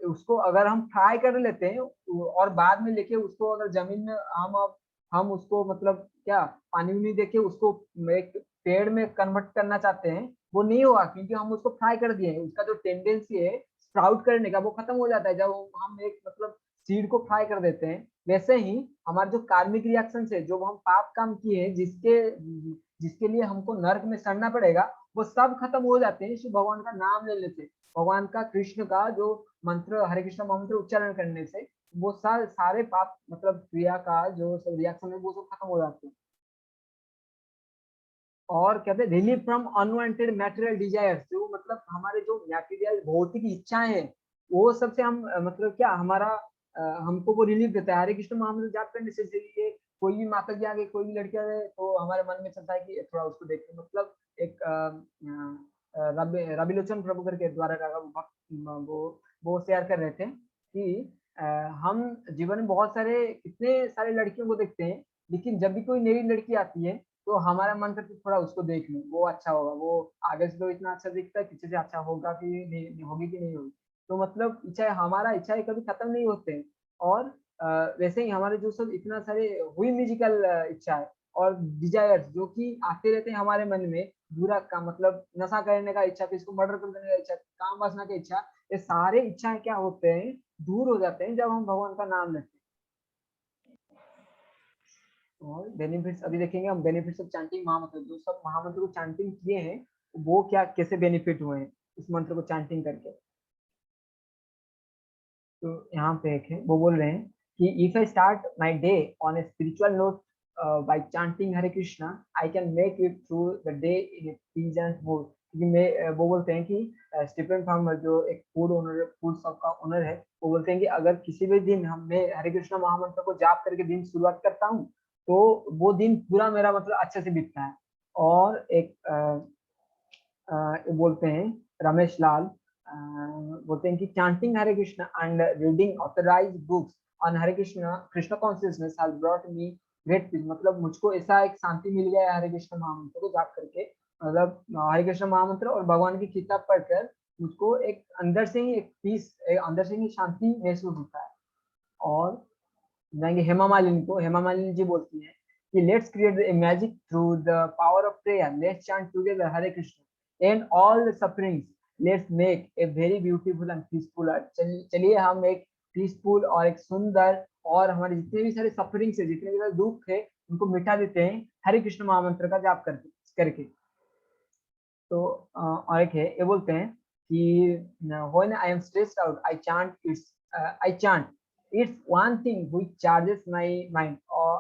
उसको अगर हम फ्राई कर लेते हैं और बाद में लेके उसको अगर जमीन में हम उसको मतलब क्या पानी नहीं देके उसको एक पेड़ में कन्वर्ट करना चाहते हैं, वो नहीं होगा, क्योंकि हम उसको फ्राई कर दिए हैं, उसका जो टेंडेंसी है स्प्राउट करने का वो खत्म हो जाता है जब हम एक मतलब सीड को फ्राई कर देते हैं। वैसे ही हमारे जो कार्मिक रिएक्शन है, जो हम पाप काम किए हैं, जिसके जिसके लिए हमको नर्क में सड़ना पड़ेगा, वो सब खत्म हो जाते हैं शिव भगवान का नाम लेने से, भगवान का कृष्ण का जो मंत्र हरे कृष्ण मंत्र उच्चारण करने से, वो सारे पाप मतलब क्रिया का जो सब रिएक्शन है वो सब खत्म हो जाते हैं। और कहते हैं relief from unwanted material desires, जो मतलब हमारे जो मैटेरियल भौतिक इच्छाएं हैं, वो सबसे हम मतलब क्या हमारा हमको वो रिलीफ देता है। हरे कृष्ण महामंत्र जाप करने से ये कोई भी माता जी आगे कोई भी लड़की आ गए तो हमारे मन में चलता है कि थोड़ा उसको देखते, मतलब एक रवि लोचन प्रभु करके द्वारा का वो शेयर कर रहे थे कि हम जीवन में बहुत सारे इतने सारे लड़कियों को देखते हैं, लेकिन जब भी कोई नई लड़की आती है तो हमारा मन करता है थोड़ा उसको देख लूं, वो अच्छा होगा, वो आगे से तो इतना अच्छा दिखता है, पीछे से अच्छा होगा कि नहीं होगी कि नहीं होगी। तो मतलब इच्छा हमारा इच्छा कभी खत्म नहीं होते हैं। और वैसे ही हमारे जो सब इतना सारे हुई म्यूजिकल इच्छा है और डिजायर्स जो कि आते रहते हैं हमारे मन में, बुरा का मतलब नशा करने का इच्छा, किसी को मर्डर कर देने का इच्छा, काम वासना की इच्छा, ये सारे इच्छाएं क्या होते हैं, दूर हो जाते हैं जब हम भगवान का नाम लेते हैं। और बेनिफिट्स अभी देखेंगे हम, बेनिफिट्स ऑफ चैंटिंग महामंत्र, जो सब महामंत्र को चैंटिंग किए हैं वो क्या कैसे बेनिफिट हुए हैं इस मंत्र को चैंटिंग करके। तो यहाँ पे एक है, वो बोल रहे हैं कि if I start my day on a spiritual note bye chanting Hare Krishna, I can make it through the day in A pleasant mood. क्योंकि मैं वो बोलते हैं कि स्टीफन फार्मर जो एक फूड ओनर, फूड शॉप का ओनर है, वो बोलते हैं कि अगर किसी भी दिन मैं हरे कृष्णा महामंत्र को जाप करके दिन शुरुआत करता हूँ, तो वो दिन पूरा मेरा मतलब अच्छे से बीतता है। और एक बोलते हैं रमेश लाल बोलते हैं कि chanting Hare Krishna and reading authorised books on Hare Krishna Krishna consciousness has brought me great peace. मतलब मुझको ऐसा एक शांति मिल गया है हरे कृष्ण महामंत्र को जाप करके, मतलब हरे कृष्ण महामंत्र और भगवान की किताब पढ़कर मुझको एक अंदर से ही एक पीस, अंदर से ही शांति महसूस होता है। और जाएंगे हेमा मालिनी को, हेमा मालिनी जी बोलती हैं कि let's create the magic through the power of prayer, let's chant together Hare Krishna and all the sufferings, let's make a very beautiful and peaceful earth. चलिए हम एक पीसफुल और एक सुंदर और हमारे जितने भी सारे सफरिंग्स है, जितने भी सारे दुख है, उनको मिटा देते हैं हरे कृष्ण महामंत्र का जाप करके। तो और एक है ये बोलते हैं कि when I am stressed out I chant it's one thing which charges my mind or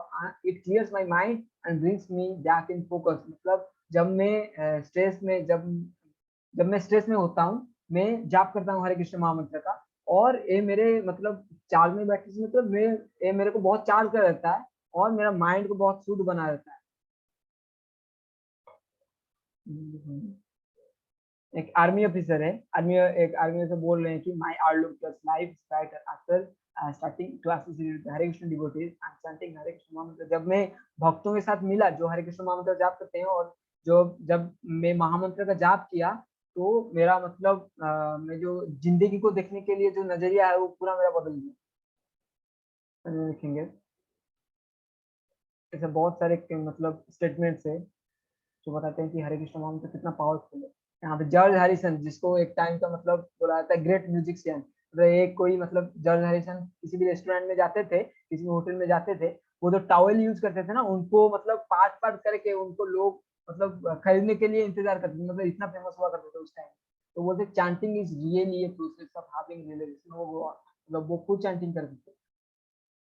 it clears my mind and brings me back in focus। मतलब जब मैं स्ट्रेस में, जब जब मैं स्ट्रेस में होता हूँ मैं जाप करता हूँ हरे कृष्ण महामंत्र का, और ये मेरे मतलब चार्ज में बैठने से मतलब ये मेरे को बहुत चार्ज कर देता है और मेरा माइंड को बहुत शुद्ध बना देता है। एक आर्मी ऑफिसर है, एक आर्मी ऑफिसर बोल रहे हैं कि my outlook towards life is brighter after starting to associate with Hare Krishna devotees and chanting Hare Krishna mahamantra. जब मैं भक्तों के साथ मिला जो हरे कृष्ण महामंत्र जाप करते हैं, और जो जब मैं महामंत्र का जाप किया, तो मेरा मतलब मैं जो जिंदगी को देखने के लिए जो नजरिया है वो पूरा मेरा बदल गया। देखेंगे ऐसे बहुत सारे मतलब स्टेटमेंट्स है जो बताते हैं कि हरे कृष्ण महामंत्र कितना पावरफुल है। यहाँ पे जॉर्ज हैरिसन, जिसको एक टाइम का मतलब बोला जाता है ग्रेट म्यूजिशियन, मतलब एक कोई मतलब जॉर्ज हैरिसन किसी भी रेस्टोरेंट में जाते थे, किसी भी होटल में जाते थे, वो जो टॉवल यूज करते थे ना, उनको मतलब पार्ट पार्ट करके उनको लोग मतलब खरीदने के लिए इंतजार करते थे, मतलब इतना फेमस हुआ करते थे उस टाइम। तो बोलते chanting is really a process of having realisation. वो मतलब वो खुद चांटिंग करते थे।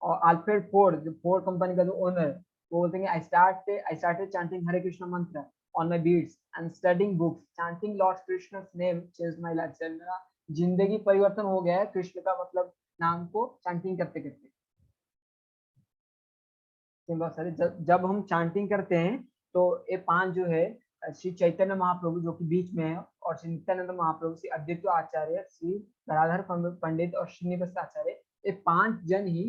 और अल्फ्रेड फोर्ड, जो फोर्ड कंपनी का जो ओनर, वो बोलते हैं I started chanting Hare Krishna mantra on my beads and studying books chanting lord Krishna's name changed my life. मेरा जिंदगी परिवर्तन हो गया है कृष्ण का मतलब नाम को चैंटिंग करते करते। बहुत सारे जब हम चैंटिंग करते हैं तो ये पांच जो है, श्री चैतन्य महाप्रभु जो कि बीच में है, और श्री नित्यानंद महाप्रभु, श्री अद्वैत आचार्य, श्री गदाधर पंडित और श्रीनिवास आचार्य, ये पांच जन ही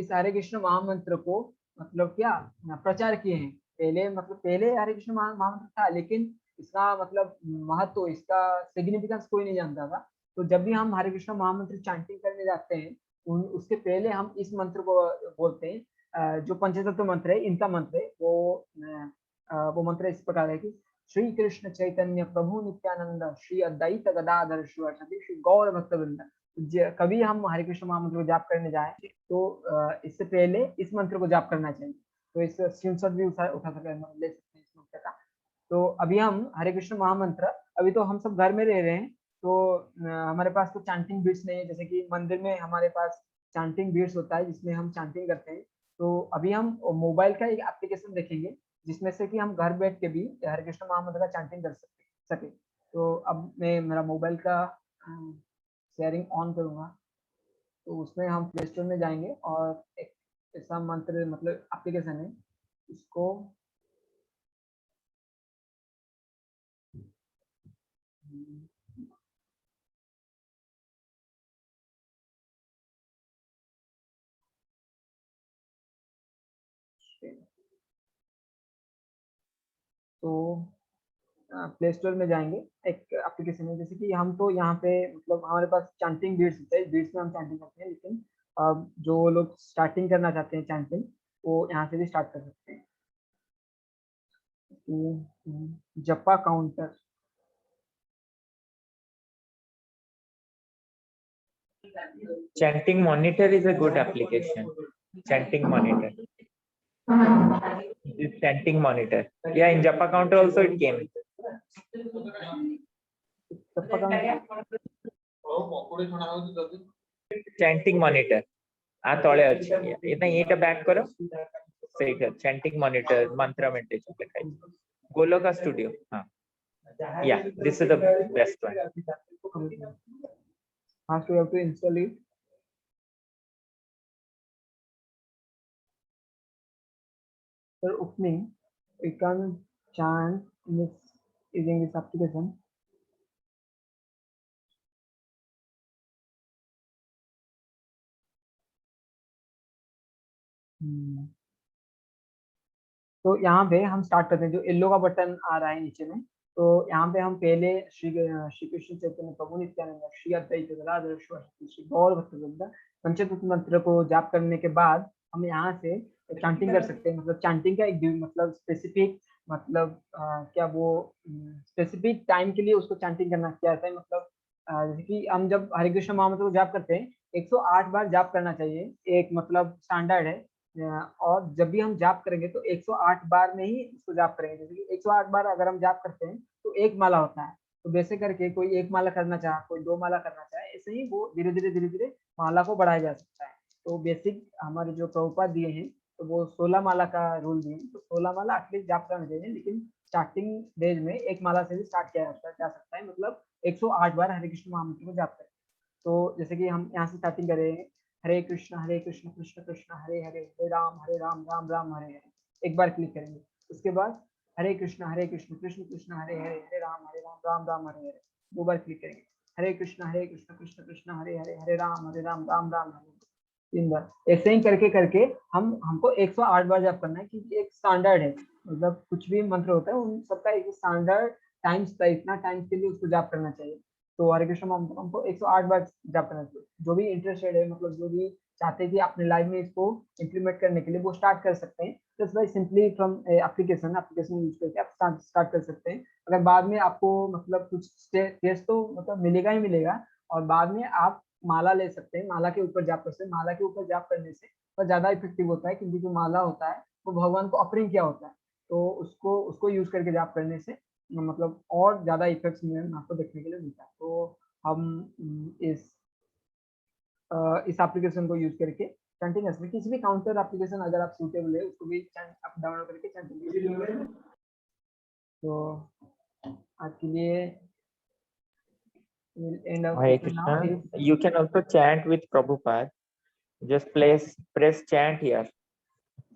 इस हरे कृष्ण महामंत्र को मतलब क्या प्रचार किए हैं। पहले मतलब पहले हरे कृष्ण महामंत्र था, लेकिन इसका मतलब महत्व, इसका सिग्निफिकेंस कोई नहीं जानता था। तो जब भी हम हरे कृष्ण महामंत्र चैंटिंग करने जाते हैं, उसके पहले हम इस मंत्र को बोलते हैं। जो पंचतत्व मंत्र है, इनका मंत्र है वो मंत्र इस प्रकार है कि श्री कृष्ण चैतन्य प्रभु नित्यानंद श्री अद्वैत गदाधर शिवासादि श्री गौर भक्तवृंद। कभी हम हरे कृष्ण महामंत्र को जाप करने जाए तो इससे पहले इस मंत्र को जाप करना चाहिए। तो इस स्क्रीनशॉट भी उठा सकते ले सकते हैं इस मंत्र का। तो अभी हम हरे कृष्ण महामंत्र, अभी तो हम सब घर में रह रहे हैं, तो हमारे पास तो चैंटिंग बीट्स नहीं है, जैसे कि मंदिर में हमारे पास चैंटिंग बीट्स होता है जिसमें हम चैंटिंग करते हैं। तो अभी हम मोबाइल का एक एप्लीकेशन देखेंगे जिसमें से कि हम घर बैठ के भी हरे कृष्ण महामंत्र का चैंटिंग कर सके। तो अब मैं मेरा मोबाइल का शेयरिंग ऑन करूंगा। तो उसमें हम प्ले स्टोर में जाएंगे और एक ऐसा मंत्र मतलब एप्लीकेशन है, इसको तो प्ले स्टोर में जाएंगे, एक एप्लीकेशन है, जैसे कि हम तो यहाँ पे मतलब हमारे पास चैंटिंग बीट्स होते हैं, बीट्स में हम चैंटिंग करते हैं, लेकिन जो लोग स्टार्टिंग करना चाहते हैं चैंटिंग, वो यहाँ से भी स्टार्ट कर सकते हैं। जपा counter, Chanting Monitor is a good application. Chanting Monitor. This Chanting Monitor. Yeah, in Japa Counter also it came. जपा काउंटर Chanting Monitor. आ तले अछि ये ना एटा बैक करो सही है। Chanting Monitor मंत्र मेडिटेशन लिखा है गोलोका स्टूडियो। हाँ या this is the best one. First we have to install it. For opening, we can chant this using this application. तो यहाँ पे हम स्टार्ट करते हैं, जो येलो का बटन आ रहा है नीचे में, तो यहाँ पे हम पहले श्री कृष्ण चैतन्य प्रभु नित्यानंद श्री अद्वैत गदाधर शिवासादि श्री गौर भक्तवृंद पंचतत्व मंत्र को जाप करने के बाद हम यहाँ से चैंटिंग कर सकते हैं। मतलब चैंटिंग का एक मतलब स्पेसिफिक मतलब क्या वो स्पेसिफिक टाइम के लिए उसको चैंटिंग करना क्या है, मतलब जैसे कि हम जब हरे कृष्ण महामंत्र को जाप करते हैं 108 बार जाप करना चाहिए, एक मतलब स्टैंडर्ड है। और जब भी हम जाप करेंगे तो 108 बार में ही इसको जाप करेंगे। जैसे कि 108 बार अगर हम जाप करते हैं तो एक माला होता है, तो वैसे करके कोई एक माला करना चाहे, कोई दो माला करना चाहे, ऐसे ही वो धीरे धीरे माला को बढ़ाया जा सकता है। तो बेसिक हमारे जो प्रभुपाद दिए हैं तो वो 16 माला का रूल दिए, तो 16 माला एटलीस्ट जाप करना चाहिए, लेकिन स्टार्टिंग डेज में एक माला से भी स्टार्ट किया जा सकता है, मतलब 108 बार हरे कृष्ण महामंत्र को जाप करें। तो जैसे कि हम यहाँ से स्टार्टिंग करें, हरे कृष्ण कृष्ण कृष्ण हरे हरे, हरे राम राम राम हरे हरे, एक बार क्लिक करेंगे। उसके बाद हरे कृष्ण कृष्ण कृष्ण हरे हरे, हरे राम राम हरे हरे, 2 बार क्लिक करेंगे। हरे कृष्ण कृष्ण कृष्ण हरे हरे, हरे राम राम हरे, 3 बार। ऐसे ही करके करके हमको 108 बार जाप करना है, क्योंकि एक स्टैंडर्ड है, मतलब कुछ भी मंत्र होता है उन सबका एक स्टैंडर्ड टाइम्स था, इतना टाइम्स के लिए उसको जाप करना चाहिए। तो हरे कृष्ण मंत्र हमको 108 बार जाप करना चाहिए। जो भी इंटरेस्टेड है, मतलब जो भी चाहते हैं कि अपने लाइफ में इसको इम्प्लीमेंट करने के लिए, वो स्टार्ट कर सकते हैं। Just by simply from application use करके आप स्टार्ट कर सकते हैं। अगर बाद में आपको मतलब कुछ टेस्ट तो मतलब मिलेगा ही मिलेगा, और बाद में आप माला ले सकते हैं, माला के ऊपर जाप कर सकते हैं। माला के ऊपर जाप करने से वो ज्यादा इफेक्टिव होता है, क्योंकि जो माला होता है वो भगवान को ऑफरिंग किया होता है, तो उसको यूज करके जाप करने से मतलब और ज्यादा इफेक्ट्स में आपको देखने के लिए मिलता है। तो हम इस एप्लीकेशन को यूज करके कंटिन्यूसली किसी भी काउंटर एप्लीकेशन अगर आप सूटेबल है उसको भी आप डाउनलोड करके चैंटिंग। तो आज के लिए we'll end our Hare session now. Krishna. You can also chant with Prabhupada. Just press chant here,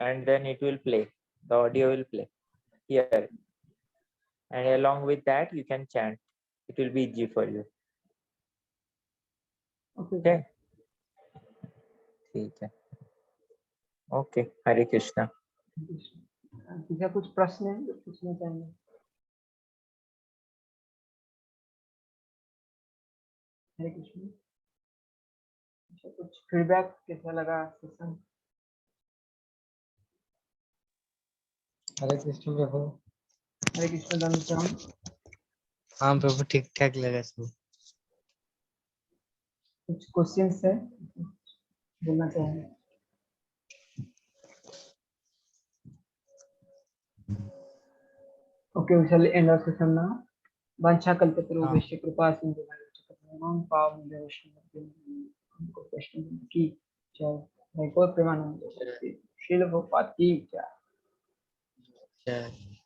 and then it will play. The audio will play here, and along with that you can chant. It will be easy for you. Okay. ठीक है. Okay. Hare Krishna. किसी कुछ प्रश्न है जो पूछना चाहेंगे? हरे कृष्ण। कुछ फीडबैक कैसा लगा सेशन? हरे कृष्ण प्रभु। हरे कृष्ण धनुषाम। हाँ प्रभु, ठीक ठाक लगा सब। कुछ क्वेश्चंस है बोलना चाहेंगे? Okay, we shall end our session now. वांछा कल्पतरुभ्यश्च कृपा सिंधुभ्यश्च पतितानां पावनेभ्यो वैष्णवेभ्यो हमको प्रश्न की जय। गौर प्रेमानंद श्रील भगवती की जय। जय।